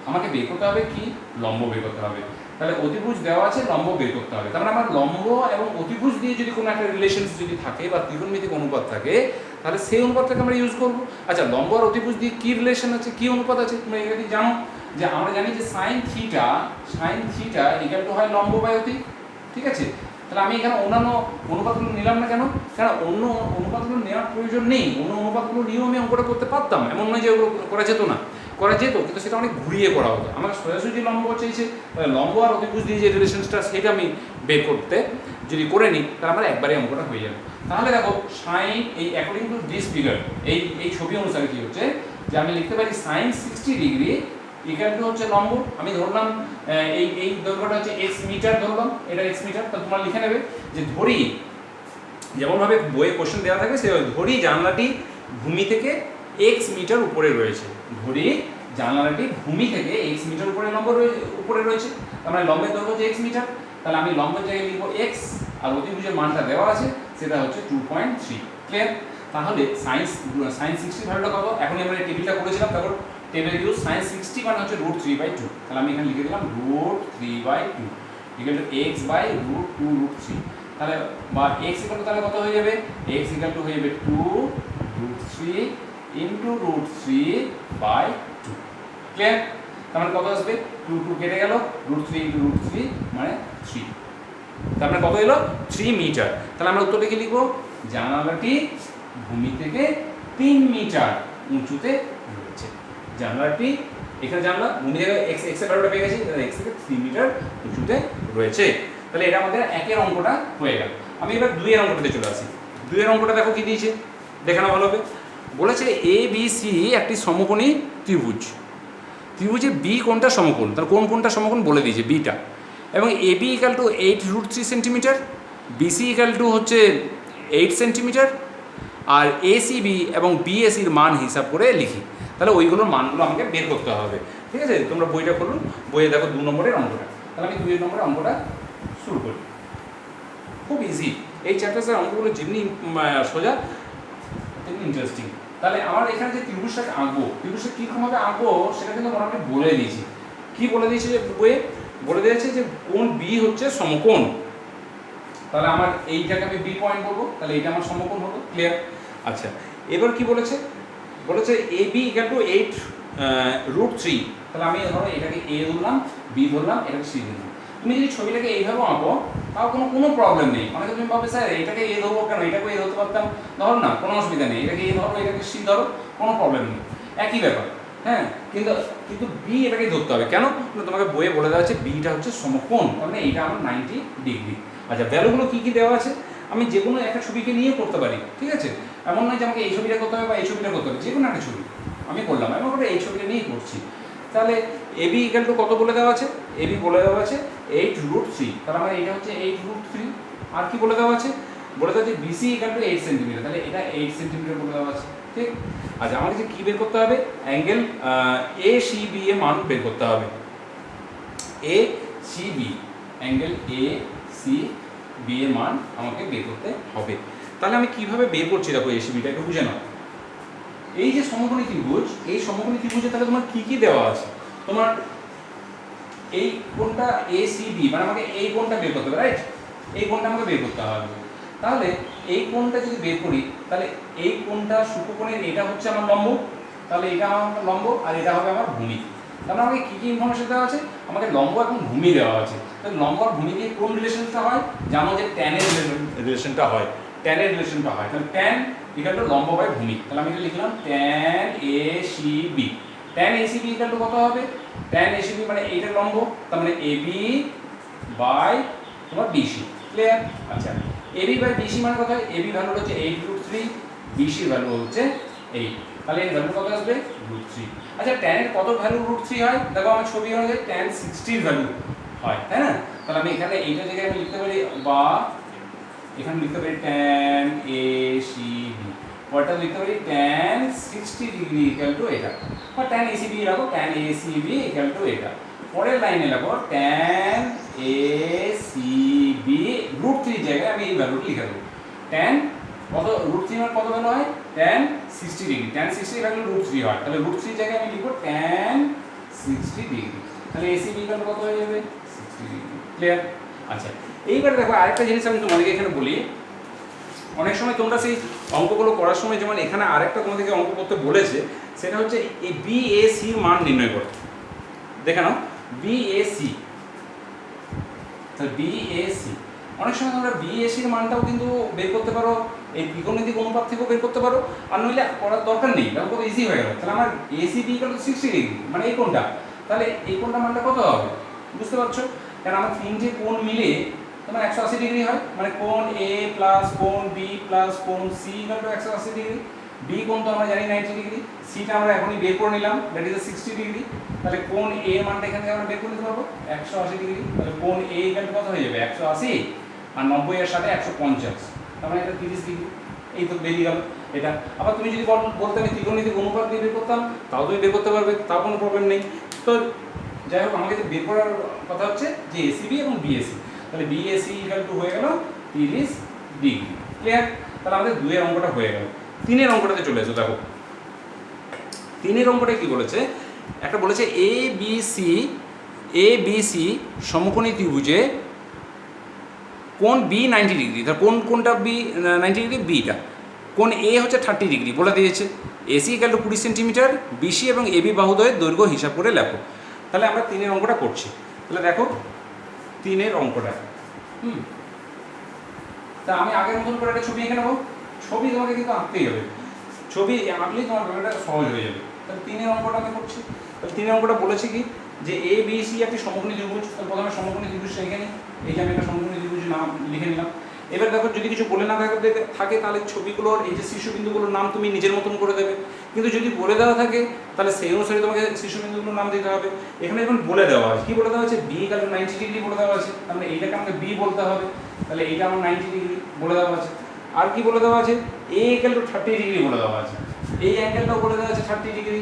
আমাকে বের করতে হবে কি? লম্ব বের করতে হবে। তাহলে অতিভুজ দেওয়া আছে, লম্ব বের করতে হবে। তার মানে আমার লম্ব এবং অতিভুজ দিয়ে যদি কোনো একটা রিলেশনস যদি থাকে বা ত্রিকোণমিতিক অনুপাত থাকে, তাহলে সেই অনুপাতটাকে আমরা ইউজ করবো। আচ্ছা, লম্ব আর অতিভুজ দিয়ে কী রিলেশন আছে, কী অনুপাত আছে তোমরা এগুলো জানো? যে আমরা জানি যে সাইন থিটা ইকুয়াল টু হয় লম্ব বাই অতি, ঠিক আছে? তাহলে আমি এখানে অন্যান্য অনুপাতগুলো নিলাম না কেন? কারণ অন্য অনুপাতগুলো নেওয়ার প্রয়োজন নেই, অন্য অনুপাতগুলো নিয়েও আমি অঙ্কটা করতে পারতাম, এমন নয় যে ওগুলো করা যেত না, করা যেত, কিন্তু সেটা অনেক ঘুরিয়ে করা হতো। আমার সোজাসুজি লম্ব চেয়েছে, লম্ব আর অতিভুজ দিয়ে যে রিলেশনসটা সেটা আমি বের করতে যদি নিই তাহলে আমার একবারে অঙ্কটা হয়ে যাবে। তাহলে দেখো সাইন এই অ্যাকর্ডিং টু দিস ফিগার, এই ছবি অনুসারে কী হচ্ছে যে আমি লিখতে পারি সাইন 60 ডিগ্রি ইকুয়াল টু হচ্ছে লম্ব, আমি ধরলাম এই দৈর্ঘ্যটা হচ্ছে x মিটার, ধরলাম এটা x মিটার। তো তোমরা লিখে নেবে যে ধরি, যেমনভাবে বইয়ে কোশ্চেন দেওয়া থাকে সেভাবে ধরি জানলাটি ভূমি থেকে x মিটার উপরে রয়েছে, ধরি জানলাটি ভূমি থেকে x মিটার উপরে রয়েছে, তার মানে লম্বের দৈর্ঘ্য হচ্ছে x মিটার। তাহলে আমি লম্বের জায়গায় লিখবো x, আর অতিভুজের মানটা দেওয়া আছে সেটা হচ্ছে 2.3, ক্লিয়ার? তাহলে সাইন 60 ভ্যালুটা কত? এখনই আমরা টেবিলটা করেছিলাম, তারপর টেবিল ইউজ সাইন 60 মানে হচ্ছে √3/2, তাহলে আমি এখানে লিখে দিলাম √3/2 ইকুয়াল টু x বাই √2√3, তাহলে বা x ইকুয়াল টু তাহলে কত হয়ে যাবে? x ইকুয়াল টু হয়ে যাবে 2√3 ইন্টু √3/2, ক্লিয়ার? তার মানে কত আসবে? 2 কেটে গেল, √3 ইন্টু √3 মানে 3, তার মানে কত এলো? 3 মিটার। তাহলে আমরা উত্তরটা কি লিখবো? জানালাটি ভূমি থেকে 3 মিটার উঁচুতে রয়েছে। জানলাটি এখানে জানলা ভূমি থেকে x এর ভ্যালুটা পেয়ে গেছি, তাহলে x থেকে 3 মিটার উঁচুতে রয়েছে। তাহলে এটা আমাদের একের অঙ্কটা হয়ে গেল। আমি এবার 2 এর অঙ্কটাতে চলে আসি। 2 এর অঙ্কটা দেখো কি দিয়েছে, দেখে নাও ভালো হবে। বলেছে ABC একটি সমকোণী ত্রিভুজ, ত্রিভুজে B কোণটা সমকোণ, তাহলে কোনটা সমকোণ বলে দিয়েছে বিটা, এবং AB equal to 8√3 centimetre, BC equal to হচ্ছে 8 সেন্টিমিটার, আর ACB এবং BACর মান হিসাব করে লিখি। তাহলে ওইগুলোর মানগুলো আমাকে বের করতে হবে, ঠিক আছে? তোমরা বইটা খুলুন, বইয়ে দেখো 2 নম্বরের অঙ্কটা। তাহলে আমি 2 নম্বরের অঙ্কটা শুরু করি। খুব ইজি, এই চ্যাপ্টারের অঙ্কগুলো যেমনি সোজা তেমনি ইন্টারেস্টিং। তাহলে আমার এখানে যে ত্রিভুজটাকে আঁকবো, ত্রিভুজটা কীরকমভাবে আঁকবো সেটা কিন্তু মোটামুটি বলে দিয়েছি। কী বলে দিয়েছে যে বইয়ে বলে দিয়েছে যে কোণ বি হচ্ছে সমকোণ, তাহলে আমার এইটাকে আমি বি পয়েন্ট বলবো, তাহলে এইটা আমার সমকোণ হলো, ক্লিয়ার? আচ্ছা, এবার কি বলেছে? বলেছে AB ইকুয়াল টু 8√3, তাহলে আমি ধরো এটাকে A ধরলাম, B ধরলাম, এটাকে C ধরলাম। তুমি যদি ছবিটাকে এইভাবে আঁকো তাও কোনো প্রবলেম নেই। অনেকে তুমি ভাববে স্যার এটাকে A ধরবো কেন, এটাকে A ধরতে পারতাম, ধরো না, কোনো অসুবিধা নেই, এটাকে A ধরো, এটাকে C ধরো, কোনো প্রবলেম নেই, একই ব্যাপার, হ্যাঁ? কিন্তু বি এটাকে ধরতে হবে কেন? তোমাকে বইয়ে বলে দেওয়া আছে বিটা হচ্ছে সমকোণ, মানে এইটা আমার 90 ডিগ্রি। আচ্ছা, ভ্যালুগুলো কী কী দেওয়া আছে? আমি যে কোনো একটা ছবিকে নিয়ে করতে পারি, ঠিক আছে? এমন নয় যে আমাকে এই ছবিটা করতে হবে বা এই ছবিটা করতে হবে, যে কোনো একটা ছবি আমি করলাম, আমি ওটা এই ছবিটা নিয়েই করছি। তাহলে এবি ইকাল টু কত বলে দেওয়া আছে? এবি বলে দেওয়া আছে 8√3, তাহলে আমার এটা হচ্ছে 8√3। আর কি বলে দেওয়া আছে? বলে দেওয়া আছে বিসি ইকাল টু 8 সেন্টিমিটার, তাহলে এটা 8 সেন্টিমিটার বলে দেওয়া আছে। ঠিক, আচ্ছা আমাকে যে কী বের করতে হবে? অ্যাঙ্গেল এ সি বি এর মান বের করতে হবে। A C B, angle A C B এর মান আমাকে বের করতে হবে। তাহলে আমি কিভাবে বের করছি দেখো এ সি বিটা একটু বুঝে নাও। এই যে সমকোণী ত্রিভুজ, এই সমকোণী ত্রিভুজে তাহলে তোমার কি কি দেওয়া আছে? তোমার এই কোণটা এ সি বি, মানে আমাকে এই কোণটা বের করতে হবে, রাইট? এই কোণটা আমাকে বের করতে হবে। তাহলে এই কোণটা যদি বের করি, তাহলে এই কোণটা সূক্ষ্মকোণের এটা হচ্ছে আমার লম্ব, তাহলে এটা আমার লম্ব আর এটা হবে আমার ভূমি। তাহলে আমাকে কী কী ইনফরমেশন দেওয়া আছে? আমাকে লম্ব এবং ভূমি দেওয়া আছে। তাহলে লম্ব আর ভূমি দিয়ে কোন রিলেশনটা হয়? জানো যে ট্যানের রিলেশনটা হয়, ট্যানের রিলেশনটা হয়। তাহলে ট্যান ইকাল টু লম্ব বাই ভূমি। তাহলে আমি এটা লিখলাম tan A C B. Tan A C B equal to কত হবে? ট্যান এ সি বি মানে এইটা লম্ব, তার মানে এ বি বাই তোমার বিসি। ক্লিয়ার? আচ্ছা, এ বি বাই বিসি মানে কত হয়? এ বি ভ্যালু হচ্ছে 8√3, বিসি ভ্যালু হচ্ছে 8, তাহলে এর ভ্যালু কত আসবে? √3। আচ্ছা, ট্যানের কত ভ্যালু √3 হয়? দেখো আমার ছবি অনুযায়ী ট্যান 60 ভ্যালু হয়, তাই না? তাহলে আমি এখানে এইটা জায়গায় আমি লিখতে পারি, বা এখানে লিখতে পারি ট্যান এ সি বি, পরটা লিখতে পারি ট্যান 60 ডিগ্রি ইকুয়াল টু এটা, বা ট্যান এ সি বি রাখো tan A C B equal to এটা। পরের লাইনে লাগো ট্যান এ সি বি √3 জায়গায় আমি এই ভ্যালুটি লিখে দেবো। ট্যান কত? √3 মানে কত ভ্যালু হয়? ট্যান 60 ডিগ্রি, ট্যান 60 ভ্যালু √3 হয়, তাহলে √3 জায়গায় আমি লিখবো ট্যান 60 ডিগ্রি, তাহলে এ সি বি ইকুয়াল কত হয়ে যাবে? 60 ডিগ্রি। ক্লিয়ার? আচ্ছা, এইবারে দেখো আরেকটা জিনিস আমি তোমাদেরকে এখানে বলি। অনেক সময় তোমরা সেই অঙ্কগুলো করার সময়, যেমন এখানে আরেকটা তোমাদেরকে অঙ্ক করতে বলেছে, সেটা হচ্ছে এই বিএসির মান নির্ণয় করো। দেখে নাও বিএসি, তাহলে বিএসি অনেক সময় তোমরা বিএসির মানটাও কিন্তু বের করতে পারো, এই ত্রিকোণমিতিক অনুপাত থেকেও বের করতে পারো, আর নইলে করার দরকার নেই, তাহলে কত ইজি হয়ে গেল। তাহলে আমার AC B equal to 60 degree, মানে এই কোণটা, তাহলে এই কোণটা মানটা কত হবে? বুঝতে পারছো? কারণ আমার তিনটে কোণ মিলে তোমার 180 ডিগ্রি হয়, মানে কোণ এ প্লাস কোণ বি প্লাস কোণ C equal to 180 degree. B কোণ তো আমরা জানি 90 ডিগ্রি, সিটা আমরা এখনই বের করে নিলাম, দ্যাট ইজ 60 ডিগ্রি। তাহলে কোণ এ মানটা এখান থেকে আমরা বের করে নিতে পারবো 180 ডিগ্রি। তাহলে কোণ এ ইকুয়াল টু কত হয়ে যাবে? 180, আর 90 এর সাথে 150, তার মানে এটা 30 ডিগ্রি। এই তো বেরিয়ে গেল এটা। আবার তুমি যদি বলতে আমি ত্রিকোণমিতিক অনুপাত দিয়ে বের করতাম, তাও তুমি বের করতে পারবে, তাও কোনো প্রবলেম নেই। তো যাই হোক, আমাকে বের করার কথা হচ্ছে যে এসিবি এবং বিএসি। তাহলে বিএসি ইকুয়াল টু হয়ে গেল 30 ডিগ্রি। ক্লিয়ার? তাহলে আমাদের 2 এর অঙ্কটা হয়ে গেল। 3 এর অঙ্কটাতে চলে এসো। দেখো 3 এর অঙ্কটা কি বলেছে? একটা বলেছে এ বি সি সমকোণী ত্রিভুজে কোণ বি 90 ডিগ্রি। তাহলে কোনটা বি 90 ডিগ্রি? বিটা। কোণ এ হচ্ছে 30 ডিগ্রি বলে দিয়েছে। AC equal to 20 centimetre, BC এবং এবি বাহুদ্বয়ের দৈর্ঘ্য হিসাব করে লেখো। তাহলে আমরা 3 এর অঙ্কটা করছি। তাহলে দেখো 3 এর অঙ্কটা, তা আমি আগের মতন করে একটা ছবি এঁকে নেবো। ছবি তোমাকে কিন্তু আঁকতেই হবে, ছবি আঁকলেই তোমার ব্যাপারটা সহজ হয়ে যাবে। তাহলে 3 এর অঙ্কটা আমি করছি। তাহলে 3 এর অঙ্কটা বলেছি কি, যে এ বি সি একটি সমকোণী ত্রিভুজ। তাহলে প্রথমে সমকোণী ত্রিভুজটা এখানে, এই যে আমি একটা সমকোণী ত্রিভুজ নাম লিখে নিলাম। এবার দেখো যদি কিছু বলে না থাকে তাহলে ছবিগুলোর এই যে শীর্ষবিন্দুগুলোর নাম তুমি নিজের মতন করে দেবে, কিন্তু যদি বলে দেওয়া থাকে তাহলে সেই অনুসারে তোমাকে শীর্ষবিন্দুগুলোর নাম দিতে হবে। এখানে যখন বলে দেওয়া আছে, কি বলে দেওয়া আছে? বি ইকুয়াল টু 90 ডিগ্রি বলে দেওয়া আছে, তাহলে এইটাকে আমাকে বি বলতে হবে। তাহলে এইটা আমার 90 ডিগ্রি বলে দেওয়া আছে। আর কি বলে দেওয়া আছে? এ ইকুয়াল টু 30 ডিগ্রি বলে দেওয়া আছে, এই অ্যাঙ্গেলটাও বলে দেওয়া আছে 30 ডিগ্রি,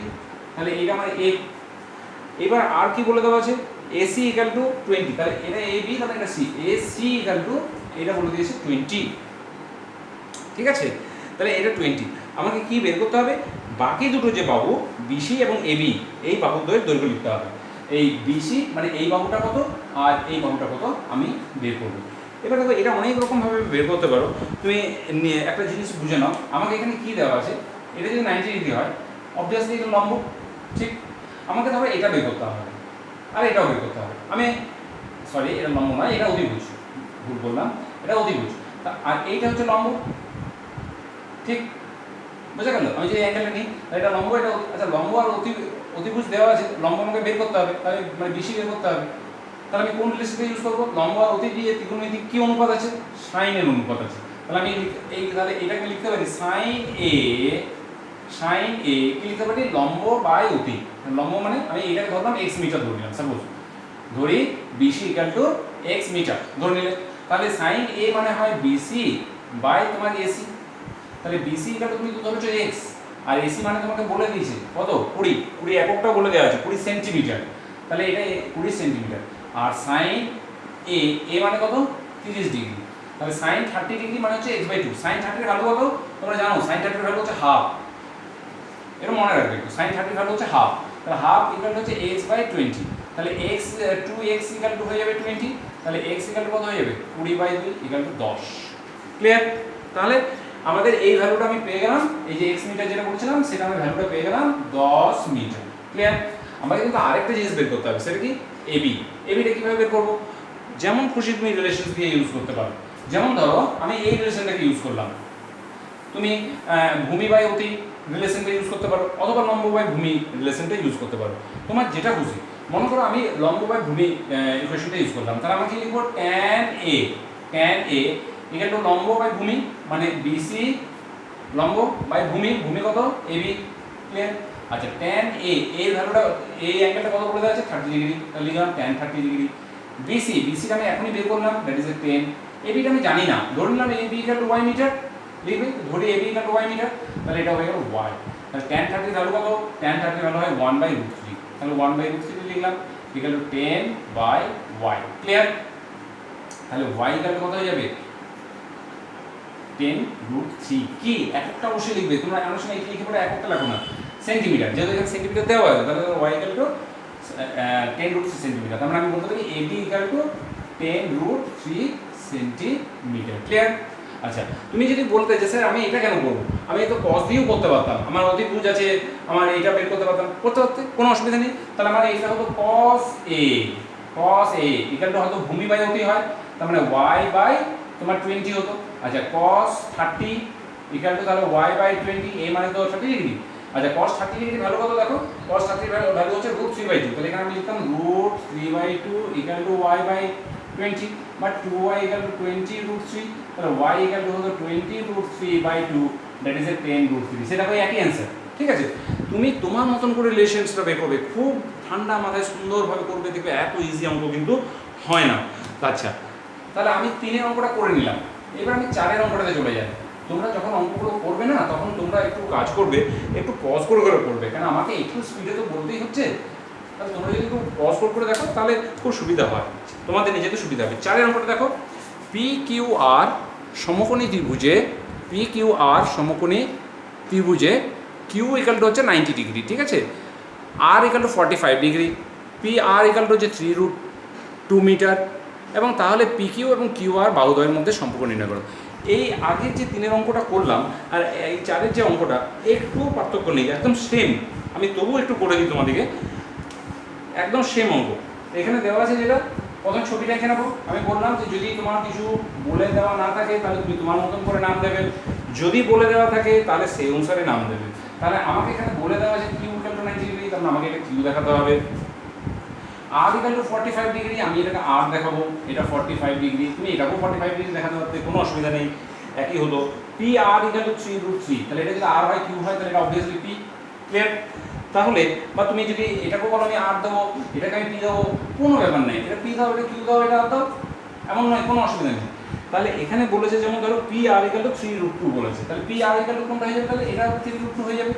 তাহলে এইটা আমার এ। এবার আর কি বলে দেওয়া আছে? এসি ইকুয়াল টু 20, তাহলে এটা এ বি, তাহলে এটা সি। এসি ইকুয়াল টু এটা বলে দিয়েছে 20, ঠিক আছে? তাহলে এটা 20। আমাকে কি বের করতে হবে? বাকি দুটো যে বাহু বিসি এবং এবি, এই বাহুদ্বয়ের দৈর্ঘ্য লিখতে হবে। এই বিসি মানে এই বাহুটা কত আর এই বাহুটা কত আমি বের করবো। এবার দেখো এটা অনেক রকমভাবে বের করতে পারো। তুমি একটা জিনিস বুঝে নাও, আমাকে এখানে কি দেওয়া আছে? এটা যদি 90 ডিগ্রি হয়, অবভিয়াসলি এটা লম্ব, ঠিক? আমাকে তাহলে এটা বের করতে হবে আর এটাও বের করতে হবে। আমি সরি, এটা লম্ব নয়, এটা অতিভুজ, ভুল বললাম, এটা অতিভুজ। আর এইটা হচ্ছে লম্ব, ঠিক? বুঝা গেল? আমি যে অ্যাঙ্গেলটা নিই এটা লম্ব, এটা আচ্ছা লম্ব আর অতিভুজ দেওয়া আছে, লম্ব আমাকে বের করতে হবে, তাহলে মানে বেশি বের করতে হবে। তাহলে আমি কোন রিলেশনটা ইউজ করবো? লম্ব আর অতি দিয়ে ত্রিকোণমিতিক কী অনুপাত আছে? সাইনের অনুপাত আছে। তাহলে আমি তাহলে এটাকে লিখতে পারি সাইন এ সাইন এ কি লিখতে পারি লম্ব বাই অতি, লম্ব মানে আমি এটাকে ধরলাম এক্স মিটার ধরে নিলাম, সাপোজ ধরি BC equal to X metre ধরে নিলে, তাহলে সাইন এ মানে হয় বিসি বাই তোমার এসি, তাহলে বিসি ইকাল টু তুমি তো ধরেছো এক্স, আর এসি মানে তোমাকে বলে দিয়েছে কত 20 এককটা বলে দেওয়া আছে 20 সেন্টিমিটার, তাহলে এটা 20 সেন্টিমিটার। আর সাইন এ এ মানে কত 30 ডিগ্রি, তাহলে সাইন 30 ডিগ্রি মানে হচ্ছে x/2। সাইন 30 এর ভ্যালু কত তোমরা জানো, সাইন 30 এর ভ্যালু হচ্ছে হাফ, এটা মনে রাখবে একটু, সাইন 30 এর ভ্যালু হচ্ছে হাফ, তাহলে হাফ ইকুয়াল হচ্ছে x/20, তাহলে x 2x ইকুয়াল টু হয়ে যাবে 20, তাহলে x ইকুয়াল টু কত হয়ে যাবে 20/2 ইকুয়াল টু 10। ক্লিয়ার? তাহলে আমাদের এই ভ্যালুটা আমি পেয়ে গেলাম, এই যে x মিটার যেটা বলেছিলাম সেটা আমি ভ্যালুটা পেয়ে গেলাম 10 মিটার। ক্লিয়ার? আমাকে কিন্তু আরেকটা জিনিস বের করতে হবে, সেটা কি এবি। এবিটা কিভাবে বের করব? যেমন খুশি তুমি রিলেশনস দিয়ে ইউজ করতে পারো, যেমন ধরো আমি এই রিলেশনটাকে ইউজ করলাম, তুমি ভূমি বাই অতি রিলেশনটা ইউজ করতে পারো, অথবা লম্ব বাই ভূমি রিলেশনটা ইউজ করতে পারো, তোমার যেটা খুশি। মনে করো আমি লম্ব বাই ভূমি ইকুয়েশনটা ইউজ করলাম, তাহলে আমাকে লিখবো tan a ইকুয়াল টু লম্ব বাই ভূমি মানে বিসি লম্ব বাই ভূমি, ভূমি কত এবি। ক্লিয়ার? আচ্ছা tan a এর ভ্যালুটা এই অ্যাঙ্গেলটা কত বলে দেওয়া আছে 30 ডিগ্রি, তাহলে লিখলাম tan 30 ডিগ্রি। বিসিটা আমি এখনই বের করলাম, দ্যাট ইজ 10। এবিটা আমি জানি না, ধরে নিলাম AB equal to y metre, লিখবে ধরি AB equal to y metre, তাহলে এটা হয়ে গেল y। তাহলে tan 30 ভ্যালু কত, tan 30 ভ্যালু হয় 1/√3, তাহলে 1/√3 লিখলাম ইকুয়াল টু 10/y। ক্লিয়ার? তাহলে y ইকুয়াল টু কত হয়ে যাবে 10√3। কি এককটা অবশ্যই লিখবে, তোমরা আমার সঙ্গে লিখে পড়ে এককটা লেখো না, সেন্টিমিটার, যেহেতু এখানে সেন্টিমিটার দেওয়া আছে তাহলে y ইকুয়াল টু 10√3 সেন্টিমিটার, তার মানে আমি বলতে পারি ab equal to 10√3 centimetre. Clear? আচ্ছা, তুমি যদি বলতে যে স্যার আমি এটা কেন করবো, আমি তো cos দিয়েও করতে পারতাম, আমার অতিভুজ আছে, আমার এইটা বের করতে পারতাম, করতে পারতে কোনো অসুবিধা নেই, তাহলে আমার এইটা হতো cos a ইকুয়াল টু হয়তো ভূমি বাই অতি হয়, তার মানে y বাই তোমার 20 হতো। আচ্ছা cos 30 ইকুয়াল টু তাহলে y/20, a মানে তো 30 ডিগ্রি। আচ্ছা cos 30 ডিগ্রি ভ্যালু কত দেখো, cos 30 ভ্যালু হচ্ছে √3/2, তাহলে এখানে আমি লিখতাম √3/2 ইকুয়াল টু y/20, বা 2y ইকুয়াল টু 20√3, তাহলে y ইকুয়াল টু হলো 20√3/2, দ্যাট ইজ 10√3। সেটা হয় একই অ্যান্সার। ঠিক আছে? তুমি তোমার মতন করে রিলেশনসটা বের করবে, খুব ঠান্ডা মাথায় সুন্দরভাবে করবে, দেখবে এত ইজি অঙ্ক কিন্তু হয় না। আচ্ছা, তাহলে আমি 3-এর অঙ্কটা করে নিলাম, এবার আমি 4-এর অঙ্কটাতে চলে যাই। তোমরা যখন অঙ্কগুলো করবে না তখন তোমরা একটু কাজ করবে, একটু পজ করে করে করবে, কারণ আমাকে একটু স্পিডে তো বলতেই হচ্ছে, তাহলে তোমরা যদি একটু পজ করে দেখো তাহলে খুব সুবিধা হয়, তোমাদের নিজেদের সুবিধা হবে। 4-এর অঙ্কটা দেখো, PQR সমকোণী ত্রিভুজে Q ইকুয়াল টু হচ্ছে 90 ডিগ্রি, ঠিক আছে, R equal to 45 degree, PR equal to হচ্ছে 3√2 মিটার, এবং তাহলে PQ এবং QR বাহুদ্বয়ের মধ্যে সম্পর্ক নির্ণয় করো। এই আগের যে 3-এর অঙ্কটা করলাম আর এই 4-এর যে অঙ্কটা একটু পার্থক্য নেই, একদম সেম, আমি তবুও একটু করে দিই তোমাদেরকে, একদম সেম অঙ্ক। এখানে দেওয়া আছে যেটা, প্রথম ছবিটা এখানে নেবো, আমি বললাম যে যদি তোমার কিছু বলে দেওয়া না থাকে তাহলে তুমি তোমার মতন করে নাম দেবে, যদি বলে দেওয়া থাকে তাহলে সেই অনুসারে নাম দেবে। তাহলে আমাকে এখানে বলে দেওয়া আছে Q ইকুয়াল টু 90 ডিগ্রি, তাহলে আমাকে এটা Q দেখাতে হবে। R ইকুয়াল টু 45 ডিগ্রি, আমি এটাকে R দেখাবো, এটা 45 ডিগ্রি, তুমি এটাকেও 45 ডিগ্রি দেখাতে পারতে, কোনো অসুবিধা নেই, একই হলো। PR ইকুয়াল টু 3√3, তাহলে এটা যদি R হয় Q হয় তাহলে এটা অবভিয়াসলি P। ক্লিয়ার? তাহলে বা তুমি যদি এটাকেও বলো আমি R দেবো, এটাকে আমি P দেবো, কোনো ব্যাপার নেই, এটা P দাও, এটা Q দাও, এটা R দাও, এমন নয়, কোনো অসুবিধা নেই। তাহলে এখানে বলেছে যেমন ধরো PR ইকুয়াল টু 3√2 বলেছে, তাহলে PR ইকুয়াল টু কোনটা হয়ে যাবে, তাহলে এটা 3√2 হয়ে যাবে।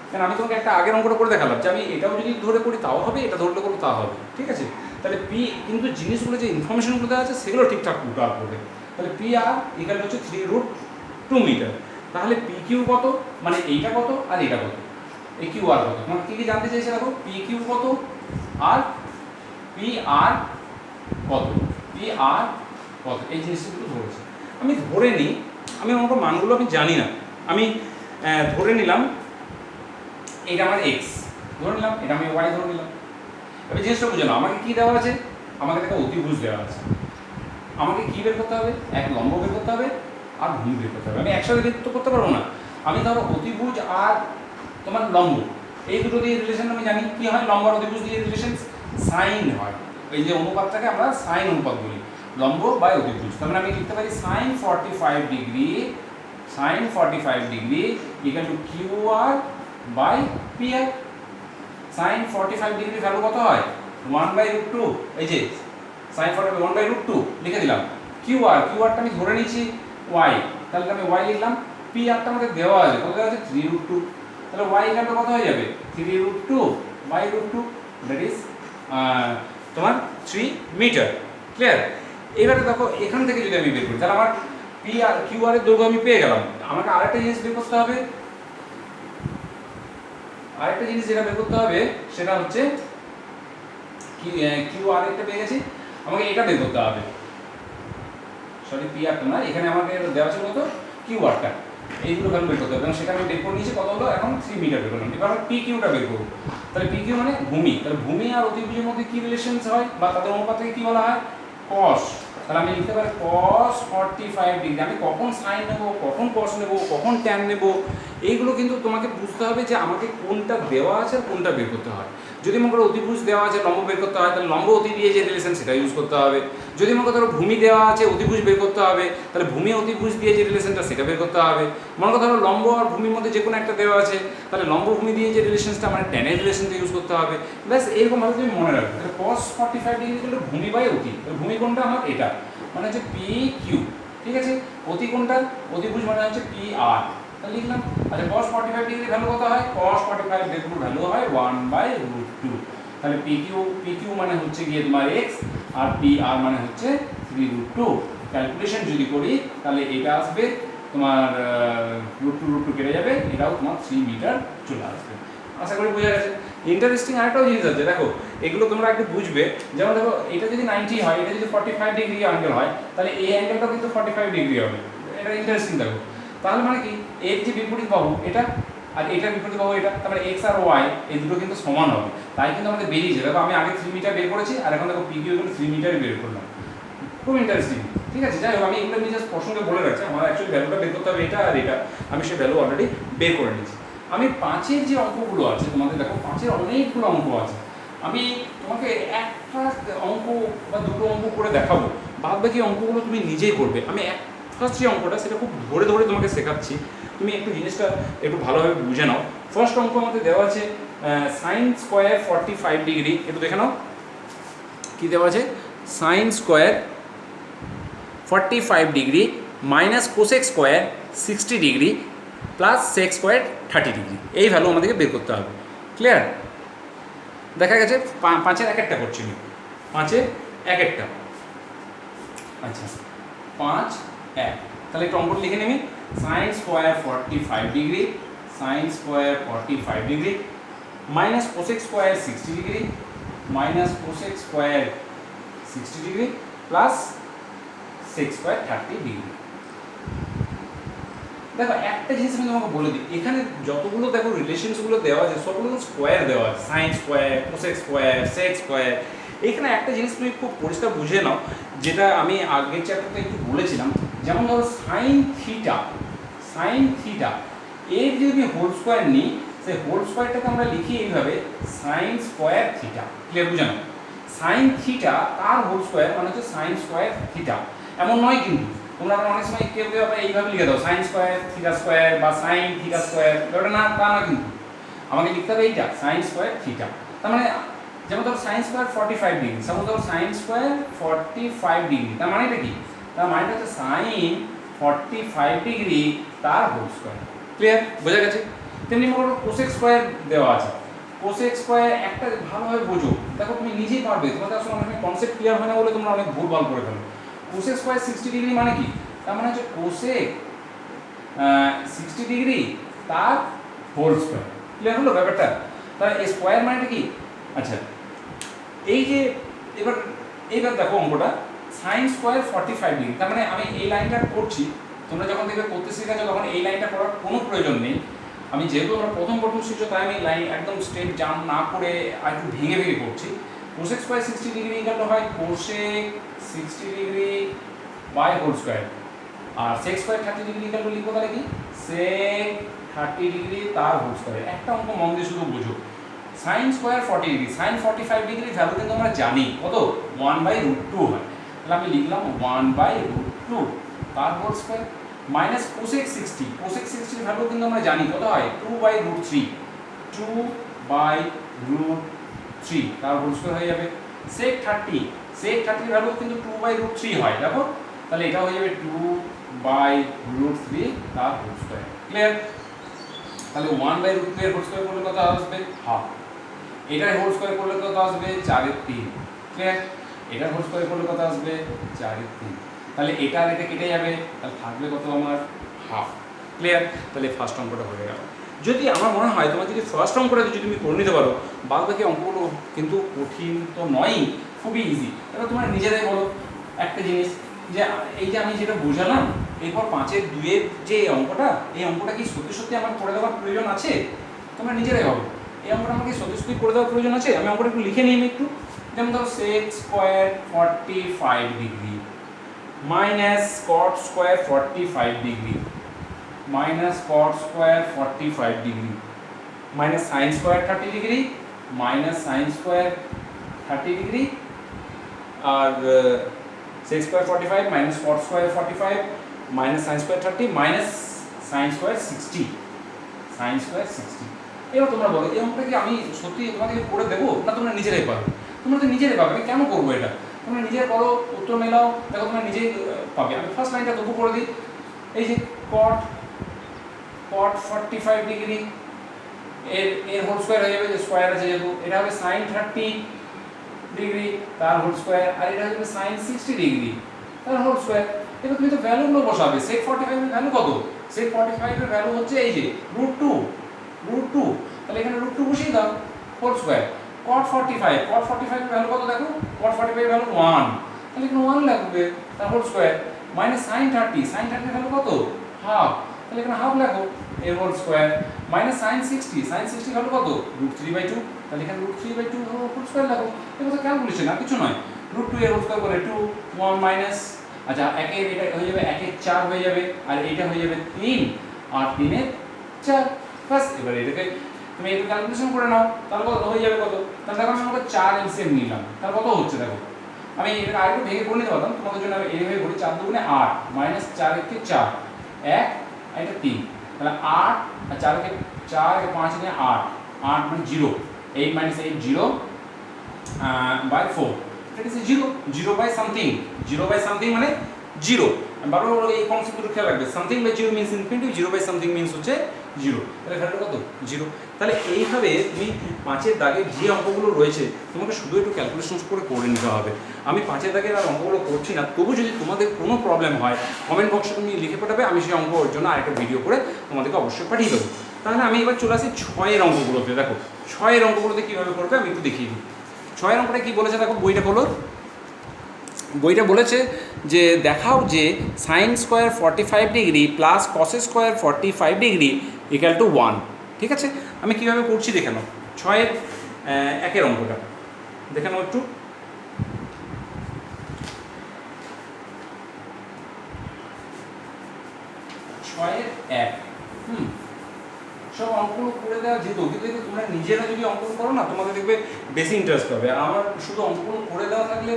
কারণ আমি তোমাকে একটা আগের অঙ্কটা করে দেখালাম যে আমি এটাও যদি ধরে করি তাও হবে, এটা ধরলে করবো তাও হবে, ঠিক আছে। তাহলে P কিন্তু জিনিসগুলো যে ইনফরমেশনগুলো দেওয়া আছে সেগুলো ঠিকঠাক উল্টো করবে। তাহলে PR ইকুয়াল হচ্ছে 3√2 মিটার, তাহলে PQ কত, মানে এইটা কত আর এটা কত, এই QR কত, তোমাকে কী কী জানতে চাইছে দেখো, PQ কত আর PR কত, এই জিনিসগুলো ধরেছে। আমি ধরে নিই, আমি অঙ্ক মানগুলো আমি জানি না, আমি ধরে নিলাম এটা আমার এক্স ধরে নিলাম, এটা আমি ওয়াই ধরে নিলাম। এবার জিনিসটা বুঝে নাও, আমাকে কী দেওয়া আছে, আমাকে একটা অতিভুজ দেওয়া আছে, আমাকে কী বের করতে হবে, এক লম্ব বের করতে হবে আর ভূমি বের করতে হবে। আমি একসাথে বের তো করতে পারবো না, আমি ধরো অতিভুজ আর তোমার লম্ব এই দুটো দিয়ে রিলেশন আমি জানি, কী হয় লম্ব আর অতিভুজ দিয়ে রিলেশন সাইন হয়, এই যে অনুপাতটাকে আমরা সাইন অনুপাত বলি, লম্ব বাই অতিভুজ। তার মানে আমি লিখতে পারি sin 45 degree equal to QR by P R. Sine 45 degree value কত হয় 1/√2, এই যে সাইন 45 1/√2 লিখে দিলাম। কিউ আরটা আমি ধরে নিয়েছি ওয়াই, তাহলে আমি ওয়াই লিখলাম। পি আরটা আমাদের দেওয়া আছে, কত দেওয়া আছে 3√2, তাহলে ওয়াই ইকুয়াল কত হয়ে যাবে 3√2/√2, দ্যাট ইজ তোমার 3 মিটার। ক্লিয়ার? এবারে দেখো এখান থেকে যদি আমি বের করি তাহলে আমার পি আর কিউ আর এর দৈর্ঘ্য আমি পেয়ে গেলাম। আমাকে আরেকটা জিনিস বের করতে হবে, আরেকটা জিনিস যেটা বের করতে হবে সেটা হচ্ছে কিউ আর একটা পেয়ে গেছি, আমাকে এটা বের করতে হবে। সরি পি আরটা না, এখানে আমাকে দেওয়া ছিল কত কিউ আরটা, এইগুলো ভ্যালু বের করতে হবে, এবং সেটা আমি বের করে নিয়েছি কত হলো এখন 3 মিটার বের করলাম। এবার পি কিউটা বের করবো। তাহলে পি কিউ মানে ভূমি, তাহলে ভূমি আর অতিভুজের মধ্যে কি রিলেশনস হয় বা তাদের অনুপাতকে কি বলা হয় কস। তাহলে আমি লিখতে পারি cos 45 ডিগ্রি। আমি কখন সাইন নেব, কখন কস নেব, কখন ট্যান নেব, এইগুলো কিন্তু তোমাকে বুঝতে হবে যে আমাকে কোনটা দেওয়া আছে আর কোনটা বের করতে হয়। যদি মনে করো অতিভুজ দেওয়া আছে লম্ব বের করতে হয়, তাহলে লম্ব অতি দিয়ে যে রিলেশন সেটা ইউজ করতে হবে। যদি মনে করো ভূমি দেওয়া আছে অতিভুজ বের করতে হবে, তাহলে ভূমি অতিভুজ দিয়ে যে রিলেশনটা সেটা বের করতে হবে। মনে করো ধরো লম্ব আর ভূমির মধ্যে যে কোনো একটা দেওয়া আছে, তাহলে লম্ব ভূমি দিয়ে যে রিলেশনটা মানে ট্যানের রিলেশনটা ইউজ করতে হবে। ব্যাস এরকমভাবে তুমি মনে রাখবে। তাহলে cos 45 ডিগ্রি হলো ভূমি বাই অতি, ভূমি কোনটা আমার এটা মানে হচ্ছে পি কিউ, ঠিক আছে। অতি কোনটা অতিভুজ মানে হচ্ছে পি আর, তাহলে লিখলাম। আচ্ছা cos 45 ডিগ্রি ভ্যালু কত হয় cos 45 ডিগ্রির ভ্যালু হয় 1/√2, তাহলে পি কিউ মানে হচ্ছে গিয়ে তোমার x আর পি আর মানে হচ্ছে 3√2। ক্যালকুলেশন যদি করি তাহলে এটা আসবে তোমার √2 কেটে যাবে, এটাও তোমার 3 মিটার চলে আসবে। আশা করি বোঝা গেছে। ইন্টারেস্টিং আরেকটাও জিনিস আছে, দেখো এগুলো তোমরা একটু বুঝবে। যেমন দেখো এটা যদি 90 হয়, এটা যদি 45 ডিগ্রি অ্যাঙ্গেল হয়, তাহলে এই অ্যাঙ্গেলটাও কিন্তু 45 ডিগ্রি হবে। এটা ইন্টারেস্টিং দেখো। তাহলে মানে কি এর যে বিপরীত বাহু এটা আর এটার বিপরীত বাহু এটা, তারপরে এক্স আর ওয়াই এই দুটো কিন্তু সমান হবে। তাই কিন্তু আমাদের বেরিয়েছে। দেখো আমি আগে 3 মিটার বের করেছি আর এখন দেখো পি কিউ কিন্তু 3 মিটারই বের করলাম। খুব ইন্টারেস্টিং, ঠিক আছে। যাই হোক আমি এগুলো নিজের প্রসঙ্গে বলে রাখছি, আমার অ্যাকচুয়ালি ভ্যালুটা বের করতে হবে এটা আর এটা, আমি সেই ভ্যালু অলরেডি বের করে নিয়েছি। আমি 5-এর যে অঙ্কগুলো আছে তোমাদের দেখো 5-এর অনেকগুলো অঙ্ক আছে, আমি তোমাকে একটা অঙ্ক বা দুটো অঙ্ক করে দেখাবো, বাদ বাকি অঙ্কগুলো তুমি নিজেই করবে। আমি ফার্স্ট যে অঙ্কটা সেটা খুব ধরে ধরে তোমাকে শেখাচ্ছি, তুমি একটু জিনিসটা একটু ভালোভাবে বুঝে নাও। ফার্স্ট অঙ্ক আমাদের দেওয়া আছে সাইন স্কোয়ার 45 ডিগ্রি, একটু দেখে নাও কী দেওয়া আছে sine square 45 degree minus cosec square 60 degree plus sec square 30 degree, এই ভ্যালু আমাদেরকে বের করতে হবে। ক্লিয়ার? দেখা গেছে 5-এর এক একটা করছি আমি, 5-এর এক একটা। আচ্ছা 5-1, তাহলে একটু অঙ্কটা লিখে নেমি। Sine square 45 degree, sine square 45 degree minus cosec square 60 degree, minus cosec square 60 degree plus sec square 30 degree. দেখো একটা জিনিস আমি তোমাকে বলে দিই, এখানে যতগুলো দেখো রিলেশনসগুলো দেওয়া আছে সবগুলো স্কোয়ার দেওয়া আছে, sine square, cosec square, sec square. এখানে একটা জিনিস তুমি খুব পরিষ্কার বুঝে নাও, যেটা আমি আগের চ্যাপ্টারতে একটু বলেছিলাম। যেমন ধরো সাইন থিটা এর যদি আমি হোল স্কোয়ার নিই, সেই হোল স্কোয়ারটাকে আমরা লিখি এইভাবে সাইন স্কোয়ার থিটা। ক্লিয়ার? বুঝে নাও সাইন থিটা তার হোল স্কোয়ার মানে হচ্ছে সাইন স্কোয়ার থিটা। এমন নয় কিন্তু তোমরা অনেক সময় কেউ কেউ আবার এইভাবে লিখে দাও সাইন স্কোয়ার থিটা স্কোয়ার বা সাইন থিটা স্কোয়ার, ওটা না তা না, কিন্তু আমাকে লিখতে হবে এইটা সাইন স্কোয়ার থিটা। তার মানে যেমন ধরো সাইন স্কোয়ার 45 ডিগ্রি, সাপোজ ধরো সাইন স্কোয়ার 45 ডিগ্রি, তার মানেটা কি? তার মানেটা হচ্ছে সাইন 45 ডিগ্রি তার হোল স্কোয়ার। ক্লিয়ার? বোঝা গেছে? তেমনি মনে করো কোসেক স্কোয়ার দেওয়া আছে, কোসেক স্কোয়ার একটা ভালোভাবে বোঝো, দেখো তুমি নিজেই পারবে, তোমাদের আসলে অনেক কনসেপ্ট ক্লিয়ার হয় না বলে তোমরা অনেক ভুলভাল করে ফেলো। কোসেক স্কোয়ার 60 ডিগ্রি মানে কি? তার মানে হচ্ছে কোসেক 60 ডিগ্রি তার হোল স্কোয়ার। ক্লিয়ার হলো ব্যাপারটা? তাহলে এই স্কোয়ার মানেটা কি? আচ্ছা এই যে এইবার দেখো অঙ্কটা সাইন স্কোয়ার 45 ডিগ্রি, তার মানে আমি এই লাইনটা করছি, তোমরা যখন দেখবে করতে শিখেছো তখন এই লাইনটা করার কোনো প্রয়োজন নেই। আমি যেহেতু আমরা প্রথম শিখছো তাই আমি লাইন একদম স্ট্রেট জাম্প না করে আর একটু ভেঙে ভেঙে করছি। কোসেক স্কোয়ার 60 ডিগ্রি ইকুয়াল হয় cosec 60 degree by whole square, আর সেক স্কোয়ার 30 ডিগ্রি ইকুয়াল লিখবো তাহলে কি সেক 30 ডিগ্রি তার হোল স্কোয়ার। একটা অঙ্ক মন দিয়ে শুধু বুঝো, sine square 40 degree, sine 45 degree value কিন্তু আমরা জানি কত 1/√2 হয়, তাহলে আমি লিখলাম 1/√2 তার whole square minus cosec 60, cosec 60 value কিন্তু আমরা জানি কত হয় 2/√3, 2/√3 তার হোল স্কয়ার হয়ে যাবে। sec 30 ভ্যালু কিন্তু 2/√3 হয়, দেখো তাহলে এটা হয়ে যাবে 2/√3 তার হোল স্কয়ার। ক্লিয়ার? তাহলে 1/√3 এর হোল স্কয়ার করলে কত আসবে? হাফ। এটার হোল স্কয়ার করলে কত আসবে? 4/3। ক্লিয়ার? এটার হোল স্কয়ার করলে কত আসবে? 4/3। তাহলে এটা আর এটা কেটে যাবে, তাহলে থাকবে কত আমার? হাফ। ক্লিয়ার? তাহলে ফার্স্ট অঙ্কটা হয়ে গেল। যদি আমার মনে হয় তোমার যদি ফার্স্ট অঙ্কটা যদি তুমি করে নিতে পারো, বাদ বাকি অঙ্কগুলো কিন্তু কঠিন তো নয়ই, খুবই ইজি। এবার তোমার নিজেরাই বলো একটা জিনিস, যে এই যে আমি যেটা বোঝালাম, এরপর 5-2 যে অঙ্কটা, এই অঙ্কটা কি সত্যি সত্যি আমার করে দেওয়ার প্রয়োজন আছে? তোমরা নিজেরাই ভাবো, এই অঙ্কটা আমাকে সত্যি সত্যি করে দেওয়ার প্রয়োজন আছে? আমি অঙ্কটা একটু লিখে নিই একটু। যেমন ধরো sec square 45 degree minus cot square 45 degree minus cot square 45 degree minus sin square 30 degree minus sin square 30 degree আর sec square 45 minus cot square 45 minus sin square 30 minus sin square 60 sin square 60। এবার তোমরা বলো এই অঙ্কটা কি আমি সত্যি তোমাদেরকে করে দেবো, না তোমরা নিজেরাই পাবে? তোমরা তো নিজেরাই পাবে, আমি কেন করবো এটা? তোমরা নিজের করো, উত্তর মেলাও, দেখো তোমরা নিজেই পাবে। আমি ফার্স্ট লাইনটা তবু করে দিই। এই যে cot 45 ডিগ্রি এর হোল স্কয়ার হয়ে যাবে, যে স্কয়ার আছে যেহেতু, এটা হবে sin 30 ডিগ্রি তার হোল স্কয়ার, আর এটা হবে sin 60 ডিগ্রি তার হোল স্কয়ার। এবার তুমি তো ভ্যালুগুলো বসাবে। sec 45 এর ভ্যালু কত? sec 45 এর ভ্যালু হচ্ছে এই যে √2, তাহলে এখানে √2 বসিয়ে দাও, হোল স্কয়ার। cot 45 এর ভ্যালু কত দেখো? cot 45 এর ভ্যালু 1, তাহলে এখানে 1 লাগবে তার হোল স্কয়ার। মাইনাস sin 30 এর ভ্যালু কত? হাফ, তাহলে এখানে হাফ লাগো এর whole square. Minus sin 60 value কত? √3/2, তাহলে এখানে √3/2 হোল স্কয়ার লাগো। এটা তো ক্যালকুলেশন, আর কিছু নয়। √2 এর হোল স্কয়ার করে 2, 1 মাইনাস, আচ্ছা একের এটা হয়ে যাবে 1 এর 4 হয়ে যাবে, আর এটা হয়ে যাবে 3, আর 3 এর 4। বাস, এবার এটাকে তুমি একটু ক্যালকুলেশন করে নাও, তাহলে কত হয়ে যাবে? কত? তাহলে দেখো আমি আমাকে 4 এলসিএম নিলাম, তাহলে কত হচ্ছে দেখো। আমি এটা আরেকটু ভেঙে করে নিতে পারতাম, তোমাদের জন্য আমি এইভাবে করি। 4 দুগুণে 8 মাইনাস 4 একে 4 1 আর এটা 3, তাহলে 8 আর 4 একে 4 একে 5 একে 8 মানে 0, 8 মাইনাস 8 0 বাই 4, এটা হচ্ছে 0 বাই সামথিং মানে 0। বারবার এই কনসেপ্টগুলো খেয়াল রাখবে, something by 0 means infinity, 0 by something means হচ্ছে 0। তাহলে ভ্যালু কত? 0। তাহলে এইভাবে তুমি 5-এর দাগে যে অঙ্কগুলো রয়েছে তোমাকে শুধু একটু ক্যালকুলেশন করে নিতে হবে। আমি 5-এর দাগের আর অঙ্কগুলো করছি না, তবু যদি তোমাদের কোনো প্রবলেম হয় কমেন্ট বক্সে তুমি লিখে পাঠাবে, আমি সেই অঙ্কর জন্য আরেকটা ভিডিও করে তোমাদেরকে অবশ্যই পাঠিয়ে দেবো। তাহলে আমি এবার চলে আসি 6-এর অঙ্কগুলোতে। দেখো 6-এর অঙ্কগুলোতে কীভাবে করবে আমি একটু দেখিয়ে দিই। 6-এর অঙ্কটা কী বলেছে দেখো, বইটা বলেছে যে দেখাও যে sin square 45 degree plus cos square 45 degree equal to 1। ঠিক আছে, আমি কীভাবে করছি দেখে নাও। 6-এর 1-এর অঙ্কটা দেখে নাও একটু। 6-এর 1 সব অঙ্কগুলো করে দেওয়া যেত, কিন্তু তোমরা নিজেরা যদি অঙ্কন করো না, তোমাদের দেখবে বেশি ইন্টারেস্ট হবে। আর আমার শুধু অঙ্কগুলো করে দেওয়া থাকলে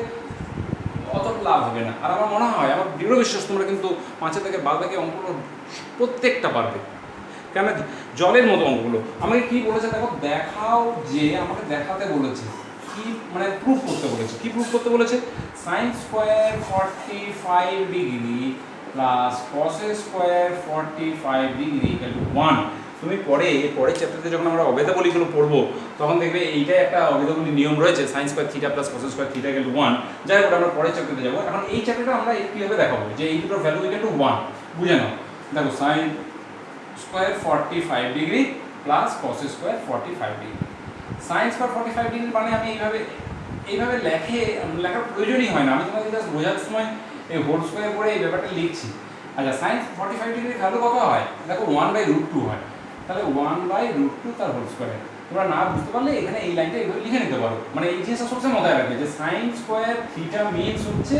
অত লাভ হবে না। আর আমার মনে হয়, আমার দৃঢ় বিশ্বাস তোমরা কিন্তু 5-এর থেকে বাদ বাকি অঙ্কগুলো প্রত্যেকটা পারবে। কেন? জলের মতো অঙ্কগুলো। আমাকে কি বলেছে দেখো, দেখাও যে, আমাকে দেখাতে বলেছে, কি মানে প্রুফ করতে বলেছে। কি প্রুফ করতে বলেছে? sin square 45 degree plus cos square 45 degree equal to 1। তুমি পরের চ্যাপ্টারে যখন আমরা অভেদাবলীগুলো পড়বো, তখন দেখবে এইটাই একটা অভেদাবলী নিয়ম রয়েছে, sin square theta plus cos square theta equal to 1। যাই হোক, আমরা পরের চ্যাপ্টারে যাবো। এখন এই চ্যাপ্টারটা আমরা কীভাবে দেখাবো যে এই দুটোর ভ্যালু ইকুয়াল টু 1। বুঝে নাও, দেখো sin square 45 degree plus cos square 45 degree. sin square 45 degree মানে আমি এইভাবে লেখার প্রয়োজনই হয় না। আমি তোমাদের জাস্ট বোঝার সময় এই হোল স্কয়ার করে এই ব্যাপারটা লিখছি। আচ্ছা, sin 45 ডিগ্রির ভ্যালু কত হয় দেখো? 1/√2 হয়। তাহলে 1/√2 তার হোল স্কয়ার। তোমরা না বুঝতে পারলে এখানে এই লাইনটা এইভাবে লিখে নিতে পারো। মানে এই জিনিসটা সবসময় মাথায় রাখবে যে sin স্কয়ার থিটা মিন্স হচ্ছে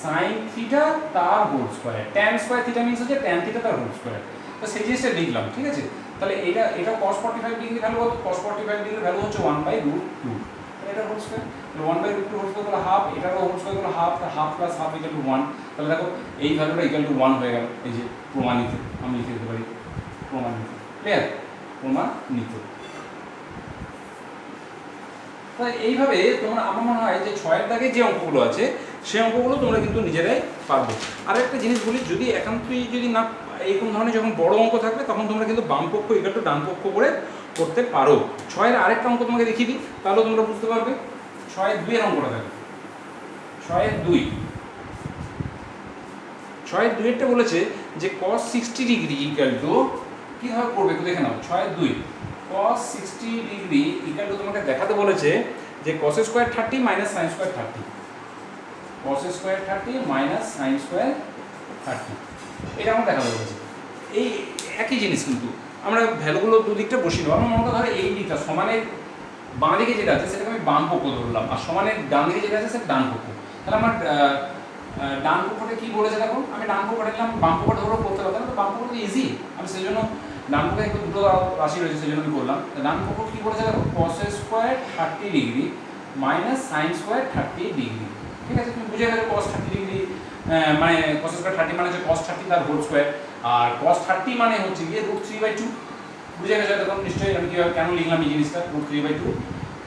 sin থিটা তার whole square, tan square theta means হচ্ছে tan থিটা তার হোল স্কয়ার। তো সেই জিনিসটা লিখলাম, ঠিক আছে? তাহলে এটা cos 45 ডিগ্রি ভ্যালু কত? cos 45 ডিগ্রি ভ্যালু হচ্ছে 1/√2। তাহলে এটা হোল স্কয়ার, 1/√2 হোল স্কয়ার তাহলে হাফ, এটারও হোল স্কয়ার তাহলে half, half plus half equal to 1। তাহলে দেখো এই ভ্যালুটা ইকুয়াল টু 1 হয়ে গেল। এই যে প্রমাণিত, আমি লিখে দিতে পারি প্রমাণিত। ক্লিয়ার? প্রমাণিত। তো এইভাবে তোমরা, আমার মনে হয় যে 6-এর দাগে যে অঙ্কগুলো আছে সেই অঙ্কগুলো তোমরা কিন্তু নিজেরাই পারবে। আর একটা জিনিস বলি, যদি একান্তই যদি না এইরকম ধরনের যখন বড় অঙ্ক থাকবে তখন তোমরা কিন্তু বাম পক্ষ ইকুয়াল টু ডান পক্ষ করে করতে পারো। 6-এর আরেকটা অঙ্ক তোমাকে দেখিয়ে দিই, তাহলেও তোমরা বুঝতে পারবে। 6-এর 2-এর অঙ্কটা দেখো, 6-এর 2, 6-এর 2-এরটা বলেছে যে cos 60 ডিগ্রি ইকুয়াল টু, কীভাবে করবে একটু দেখে নাও। 6-এর 2 cos 60 ডিগ্রি ইকুয়াল টু তোমাকে দেখাতে বলেছে যে cos square 30 minus sine square 30, cos square 30 minus sine square 30, এটা আমার দেখাতে বলেছে। এই একই জিনিস কিন্তু আমরা ভ্যালুগুলো দুদিকটা বসিয়ে নেবো। আমার মনে করো এই দিকটা সমানের বাঁ দিকে যেটা আছে সেটাকে আমি বাম পক্ষ ধরলাম, আর সমানের ডান দিকে যেটা আছে সেটা ডান পক্ষ। তাহলে আমার ডান পক্ষটা কি বলেছে দেখো, আমি ডান পক্ষ নিলাম, বাম পক্ষ ধরো করতে পারতাম, তো বাম পক্ষটা ইজি, আমি সেই জন্য ডান পক্ষে একটু দুটো রাশি রয়েছে সেই জন্য আমি করলাম। ডান পক্ষ কি বলেছে দেখো, cos square 30 degree minus sine square 30 degree. ঠিক আছে, তুমি বুঝে গেছো cos 30 ডিগ্রি মানে cos স্কোয়ার 30 মানে হচ্ছে cos 30 তার হোল স্কোয়ার, আর cos 30 মানে হচ্ছে গিয়ে √3/2। বুঝে গেছো তখন নিশ্চয়ই আমি কীভাবে কেন লিখলাম এই জিনিসটা, √3/2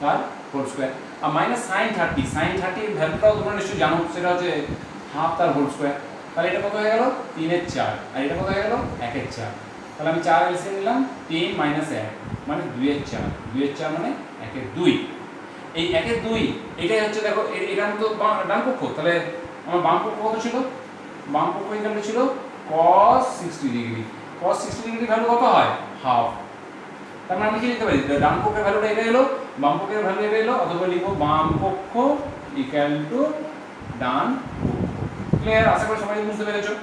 তার হোল স্কোয়ার। আর মাইনাস সাইন 30, সাইন 30 এর ভ্যালুটাও তোমরা নিশ্চয়ই জানো, সেটা হচ্ছে হাফ তার হোল স্কোয়ার। তাহলে এটা কত হয়ে গেল 3/4, আর এটা কত হয়ে গেল 1/4। তাহলে আমি 4 এলসিএম নিলাম, 3 মাইনাস 1 মানে 2/4, 2/4 মানে 1/2। এই 1/2 এটাই হচ্ছে দেখো, এটার মতো ডান পক্ষ। তাহলে আমার বাম পক্ষ কত ছিল, বাম পক্ষ এখানে ছিল cos 60 degree, cos 60 degree value কত হয় হাফ। তার মানে আমি কি লিখতে পারি, ডান পক্ষের ভ্যালুটা এটা এলো, বাম পক্ষের ভ্যালু এটা এলো, অথবা লিখবো বাম পক্ষ ইকুয়াল টু ডান পক্ষ। ক্লিয়ার? আশা করি সবাই বুঝতে পেরেছো।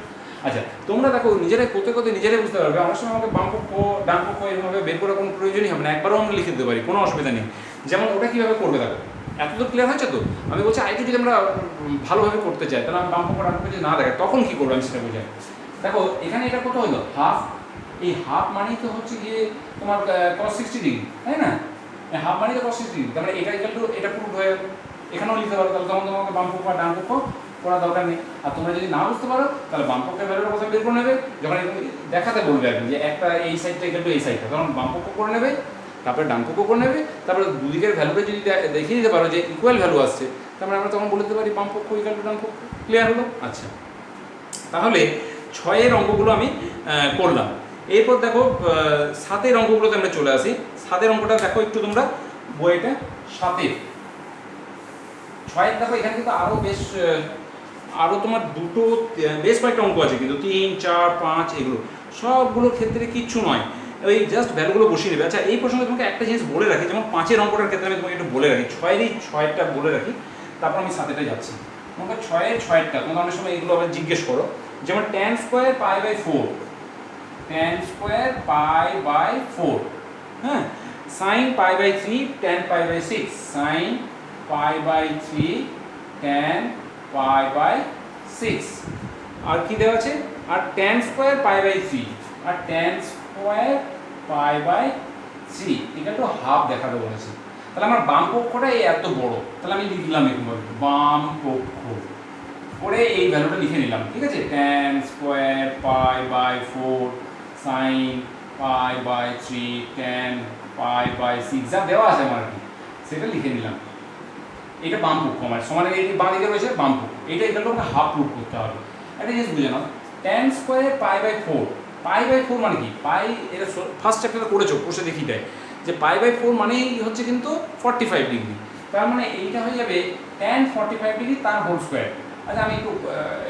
আচ্ছা, তোমরা দেখো নিজেরাই করতে করতে নিজেরাই বুঝতে পারবে। অনেক সময় আমাকে বাম পক্ষ ডান পক্ষ এইভাবে বের করার কোনো প্রয়োজনই হবে না, একবারও আমরা লিখে দিতে পারি, কোনো অসুবিধা নেই। যেমন ওটা কীভাবে করবে দেখো, এত তো ক্লিয়ার হয়েছে তো। আমি বলছি আরেকটু যদি আমরা ভালোভাবে করতে চাই, তাহলে আমি বাম পক্ষ ডান পক্ষ যদি না দেখে তখন কী করবো আমি সেটা বোঝাই। দেখো এখানে এটা কত হলো হাফ, এই হাফ মানেই তো হচ্ছে গিয়ে তোমার cos 60 ডিগ্রি, তাই না? হাফ মানেই তো cos 60 ডিগ্রি, তার মানে এটা ইকুয়াল টু এটা প্রুভ হয়ে গেল। এখানেও লিখতে পারো, তাহলে তখন তোমাকে বাম পক্ষ আর ডান পক্ষ করার দরকার নেই। আর তোমরা যদি না বুঝতে পারো তাহলে বাম পক্ষের ভ্যালুটা কোথায় বের করে নেবে, যখন দেখাতে বলবে আর কি যে একটা এই সাইডটা ইকুয়াল টু এই সাইডটা, তখন বাম পক্ষ করে নেবে, তারপরে ডান পক্ষ করে নেবে, তারপরে দুদিকের ভ্যালুটা যদি দেখিয়ে দিতে পারো যে ইকুয়াল ভ্যালু আসছে, তারপরে আমরা তখন বলতে পারি বাম পক্ষ ইকুয়াল টু ডান পক্ষ। ক্লিয়ার হলো? আচ্ছা, তাহলে 6-এর অঙ্কগুলো আমি করলাম। এরপর দেখো 7-এর অঙ্কগুলোতে আমরা চলে আসি। 7-এর অঙ্কটা দেখো একটু তোমরা বইটা 7-এর। 6-এর দেখো এখানে কিন্তু আরও তোমার বেশ কয়েকটা অঙ্ক আছে, কিন্তু 3, 4, 5 এগুলো সবগুলোর ক্ষেত্রে কিচ্ছু নয়, ওই জাস্ট ভ্যালুগুলো বসিয়ে নেবে। আচ্ছা, এই প্রসঙ্গে তোমাকে একটা জিনিস বলে রাখি, যেমন 5-এর অঙ্কটার ক্ষেত্রে আমি তোমাকে একটু বলে রাখি, 6-এরটা বলে রাখি, তারপর আমি 7-এটাই যাচ্ছি। তোমাকে 6-এরটা তোমরা অনেক সময় এগুলো আবার জিজ্ঞেস করো, যেমন tan স্কোয়ার π/4, tan স্কোয়ার π/4, হ্যাঁ, sin π/3 tan π/6, sin π/3 tan π/6, আর কি দেওয়া আছে, আর tan স্কোয়ার π/3, আর tan স্কোয়ার π/3 এটা তো হাফ দেখাতে বলেছে। তাহলে আমার বাম পক্ষটাই এত বড়, তাহলে আমি লিখলাম এরকম বাম পক্ষ করে এই ভ্যালুটা লিখে নিলাম। ঠিক আছে, tan স্কোয়ার π/4 sin π/3 tan π/6 যা দেওয়া আছে আমার কি সেটা লিখে নিলাম। এটা বাম পক্ষ, আমার সমানের এই বাঁ দিকে রয়েছে বাম পক্ষ, এটা এখানে আমাকে হাফ প্রুফ করতে হবে। একটা জিনিস বুঝে নাও, tan স্কোয়ার π/4, π/4 মানে কি, পাই এটা ফার্স্ট চ্যাপ্টারে করেছো, কোর্সে দেখিয়ে দেয় যে π/4 মানেই হচ্ছে কিন্তু 45 ডিগ্রি, তার মানে এইটা হয়ে যাবে tan 45 ডিগ্রি তার হোল স্কোয়ার। আচ্ছা, আমি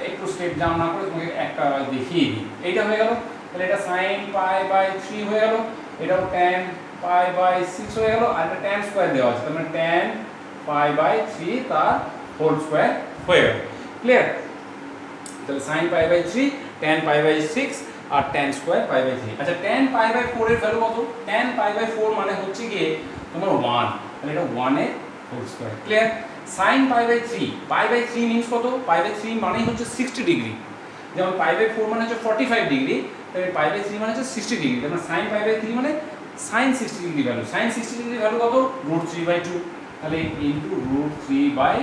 একটু স্টেপ জাম না করে তোমাকে একটা দেখিয়ে দিই। এইটা হয়ে গেল, তাহলে এটা sin π/3 হয়ে গেল, এটাও tan π/6 হয়ে গেল, আর একটা tan স্কোয়ার দেওয়া আছে, তার মানে tan π/3 তার হোল স্কোয়ার হয়ে গেল। ক্লিয়ার? তাহলে sin π/3 tan π/6 আর tan স্কোয়ার π/3। আচ্ছা, tan π/4 এর ভ্যালু কত? tan π/4 মানে হচ্ছে গিয়ে তোমার 1, তাহলে এটা 1 এর whole square. Clear? sin π/3, π/3 means কত? π/3 মানেই হচ্ছে 60 ডিগ্রি, যেমন π/4 মানে হচ্ছে 45 ডিগ্রি, তাহলে π/3 মানে হচ্ছে 60 ডিগ্রি, তাহলে sin π/3 মানে sin 60 degree value. sin 60 degree value কত? √3/2, তাহলে into √3/2।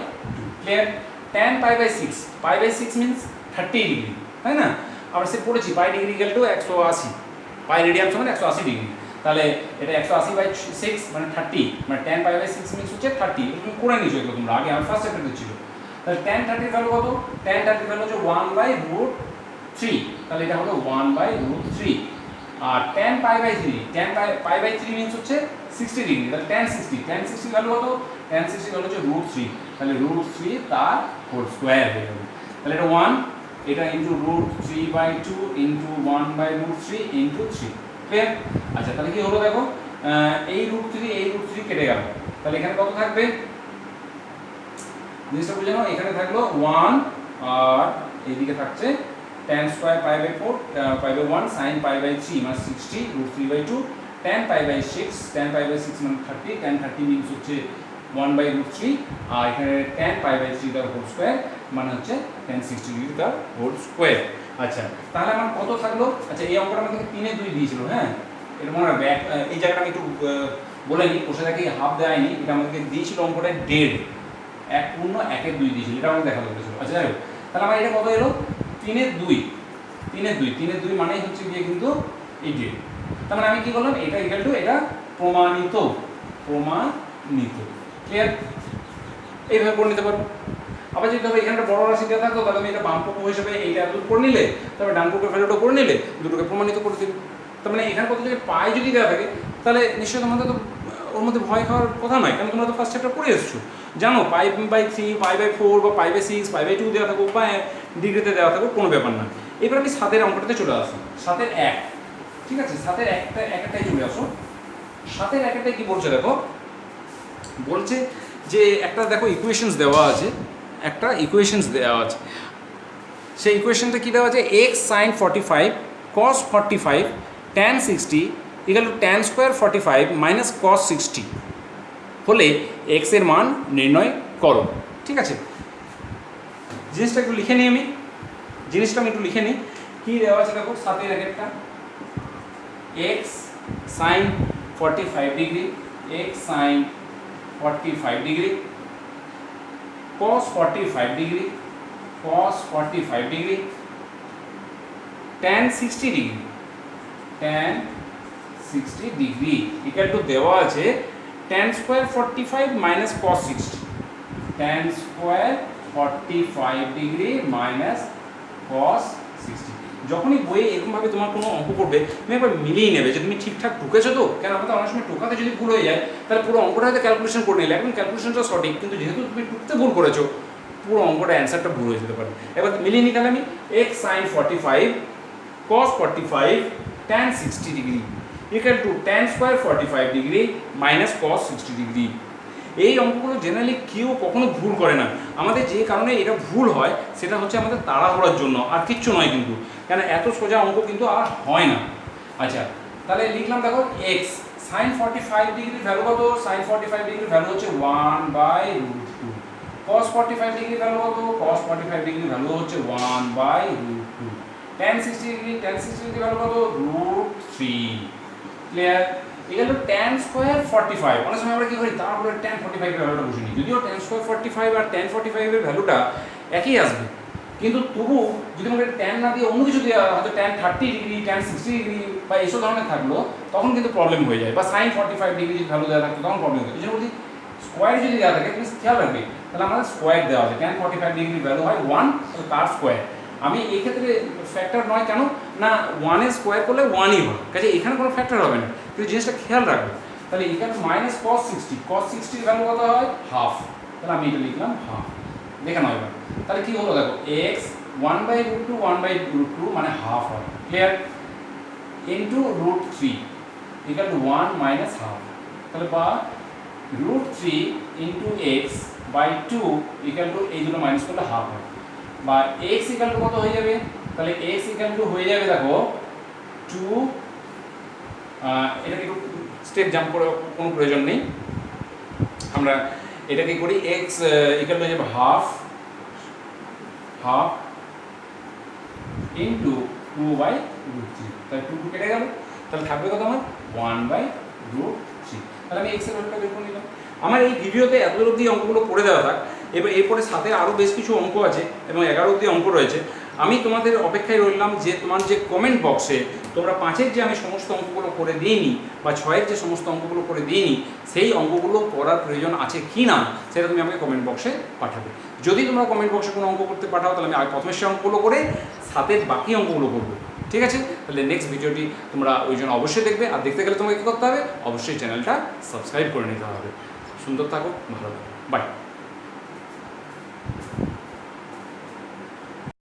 Clear? tan π/6, π/6 means 30 degree, তাই না? আমরা সে পড়েছি pi degree equal to 180, pi radian সমান 180 ডিগ্রি, তাহলে এটা 180/6 মানে 30, মানে 10π/6 মিনস হচ্ছে 30। তুমি করে নিয়েছো এগুলো তোমরা, আগে আমার ফার্স্ট চ্যাপ্টারে ছিল। তাহলে tan 30 ভ্যালু কত? tan 30 ভ্যালু হচ্ছে 1/√3, তাহলে এটা হলো 1/√3। আর tan π/3 মিনস হচ্ছে 60 ডিগ্রি, তাহলে tan 60 ভ্যালু কত? tan 60 ভ্যালু হচ্ছে √3, তাহলে √3 তার হোল স্কয়ার হয়ে যাবে। তাহলে এটা 1, এটা ইনটু √3/2 ইনটু 1/√3 ইনটু 3। ক্লিয়ার? আচ্ছা, তাহলে কি হলো দেখো, এই √3 কেটে গেল, তাহলে এখানে কত থাকবে জিনিসটা বুঝে নাও। এখানে থাকলো 1 আর এইদিকে থাকছে tan স্কয়ার π/4 π/1 sin π/3 মানে 60 √3/2 tan π/6 মানে 30, tan 30 মিনস হচ্ছে 1/√3, আর এখানে tan π/3 তার হোল স্কয়ার মানে হচ্ছে tan 60 ডিগ্রি তার হোল স্কয়ার। আচ্ছা, তাহলে আমার কত থাকলো? আচ্ছা, এই অঙ্কটা আমাদেরকে 3-2 দিয়েছিল। হ্যাঁ, এটা মনে রাখবে। এই জায়গাটা আমি একটু বলে নিই, কোষে দেখি হাফ দেয়নি, এটা আমাদেরকে দিয়েছিল অঙ্কটা 1.5, 1.1/2 দিয়েছিল, এটা আমাকে দেখা দরকার ছিল। আচ্ছা, যাই হোক, তাহলে আমার এটা কত এলো? 3-2 মানেই হচ্ছে গিয়ে কিন্তু এই 1.5। তার মানে আমি কি করলাম, এটা ইকুয়াল টু এটা প্রমাণিত। ক্লিয়ার? এইভাবে করে নিতে পারবো। আবার যদি ধরো এখানটা বড় রাশি দেওয়া থাকতো, তাহলে আমি এটা বাম পক্ষ হিসেবে এইটা এত করে নিলে, তারপরে ডান পক্ষের ভ্যালুটা করে নিলে, দুটোকে প্রমাণিত করে দিলে। তার মানে এখানে কত জায়গায় পাই যদি দেওয়া থাকে, তাহলে নিশ্চয়ই তোমাদের তো ওর মধ্যে ভয় খাওয়ার কথা নয়, কারণ তোমরা তো ফার্স্ট চ্যাপ্টার পড়ে এসছো, জানো π/3 π/4 বা π/6 π/2 দেওয়া থাকুক বা ডিগ্রিতে দেওয়া থাকুক, কোনো ব্যাপার না। এবার আমি 7-এর অঙ্কটাতে চলে আসি। 7-এর 1, ঠিক আছে, 7-এর একটাই চলে আসো। 7-এর একটাই কি বলছে দেখো, বলছে যে একটা দেখো ইকুয়েশনস দেওয়া আছে, সেই ইকুয়েশনটা কি দেওয়া আছে, x sin 45 cos 45 tan 60 equal to tan square 45 minus cos 60 হলে x এর মান নির্ণয় করো। ঠিক আছে, জিনিসটা একটু লিখে নিই আমি, একটু লিখে নিই। কী দেওয়া আছে দেখো, 7-এর একটা x sin 45 degree, x sin 45 degree cos 45 degree, cos 45 degree tan 60 degree, tan 60 degree equal two দেওয়া আছে tan square 45 minus cos 60, tan square 45 degree minus cos 60। যখনই বইয়ে এরকমভাবে তোমার কোনো অঙ্ক করবে, তুমি একবার মিলিয়ে নেবে যে তুমি ঠিকঠাক ঢুকেছো তো। কেন আমাদের অনেক সময় টোকাতে যদি ভুল হয়ে যায়, তাহলে পুরো অঙ্কটা হয়তো ক্যালকুলেশন করে নিলে, একদম ক্যালকুলেশনটা সঠিক, কিন্তু যেহেতু তুমি টুকতে ভুল করেছো, পুরো অঙ্কটা অ্যান্সারটা ভুল হয়ে যেতে পারে। এবার মিলিয়ে নিই, তাহলে আমি x sin 45 cos 45 tan 60 degree equal two tan square 45 degree minus cos 60 degree. এই অঙ্কগুলো জেনারেলি কেউ কখনো ভুল করে না। আমাদের যে কারণে এটা ভুল হয় সেটা হচ্ছে আমাদের তাড়াহুড়ার জন্য, আর কিচ্ছু নয় কিন্তু, কেন এত সোজা অঙ্ক কিন্তু আর হয় না। আচ্ছা, তাহলে লিখলাম দেখো x sin 45 ডিগ্রির ভ্যালু কত? sin 45 ডিগ্রির ভ্যালু হচ্ছে 1/√2। cos 45 ডিগ্রির ভ্যালু কত? cos 45 ডিগ্রির ভ্যালু হচ্ছে 1/√2। tan 60 ডিগ্রির ভ্যালু কত? √3। ক্লিয়ার? এগুলো tan স্কয়ার 45। অনেক সময় আমরা কি করি, তারপরে tan 45 এর ভ্যালুটা বসে নিই, যদিও tan স্কয়ার 45 আর tan 45 এর ভ্যালুটা একই আসবে, কিন্তু তবু যদি আমাকে tan না দিয়ে অন্য কিছু দেওয়া, হয়তো tan 30 ডিগ্রি, tan 60 ডিগ্রি বা এইসব ধরনের থাকলো, তখন কিন্তু প্রবলেম হয়ে যায়। বা sin 45 ডিগ্রি যদি ভ্যালু দেওয়া থাকতো, তখন প্রবলেম হতো। এই জন্য বলছি স্কোয়ার যদি দেওয়া থাকে, তুমি খেয়াল রাখবে, তাহলে আমাদের স্কোয়ার দেওয়া আছে, tan 45 ডিগ্রির ভ্যালু হয় 1, তার স্কোয়ার। আমি এই ক্ষেত্রে ফ্যাক্টর নয়, কেন না 1-এর স্কোয়ার করলে 1ই হয়, কাজে এখানে কোনো ফ্যাক্টর হবে না, কিন্তু জিনিসটা খেয়াল রাখবে। তাহলে এখানে মাইনাস cos 60, cos 60 ভ্যালু কত হয়? হাফ। তাহলে আমি এটা লিখলাম হাফ, দেখে নাও এবার। তাহলে কি হলো দেখো, x 1/√2 মানে হাফ হয়। Clear? Into √3 equal to 1 minus half. তাহলে বা √3 into X by 2 equal to, এই দুটো মাইনাস করলে হাফ হয়, বা x ইকুয়াল টু কত হয়ে যাবে? তাহলে x ইকুয়াল টু হয়ে যাবে দেখো 2, এটাকে একটু স্টেপ জাম্প করে কোনো প্রয়োজন নেই, আমরা এটাকে করি x ইকুয়াল টু হয়ে যাবে হাফ ইন্টু 2/√3। তাহলে 2 কেটে গেল, তাহলে থাকবে কত আমার? 1/√3। তাহলে আমি x এর ভ্যালুটা বের করে নিলাম। আমার এই ভিডিওতে এত অবধি অঙ্কগুলো করে দেওয়া থাক। এবার এরপরে সাথে আরও বেশ কিছু অঙ্ক আছে এবং 11 অবধি অঙ্ক রয়েছে। আমি তোমাদের অপেক্ষায় রইলাম যে তোমার যে কমেন্ট বক্সে তোমরা 5-এর যে আমি সমস্ত অঙ্কগুলো করে দিইনি বা 6-এর যে সমস্ত অঙ্কগুলো করে দিইনি সেই অঙ্কগুলো করার প্রয়োজন আছে কি না সেটা তুমি আমাকে কমেন্ট বক্সে পাঠাবে। যদি তোমরা কমেন্ট বক্সে কোনো অঙ্ক করতে পাঠাও তাহলে আমি প্রথমে সে অঙ্কগুলো করে 7-এর বাকি অঙ্কগুলো করবো, ঠিক আছে? তাহলে নেক্সট ভিডিওটি তোমরা ওই জন্য অবশ্যই দেখবে, আর দেখতে গেলে তোমাকে কী করতে হবে, অবশ্যই চ্যানেলটা সাবস্ক্রাইব করে নিতে হবে। সুন্দর থাকো, ভালো থাকো, বাই।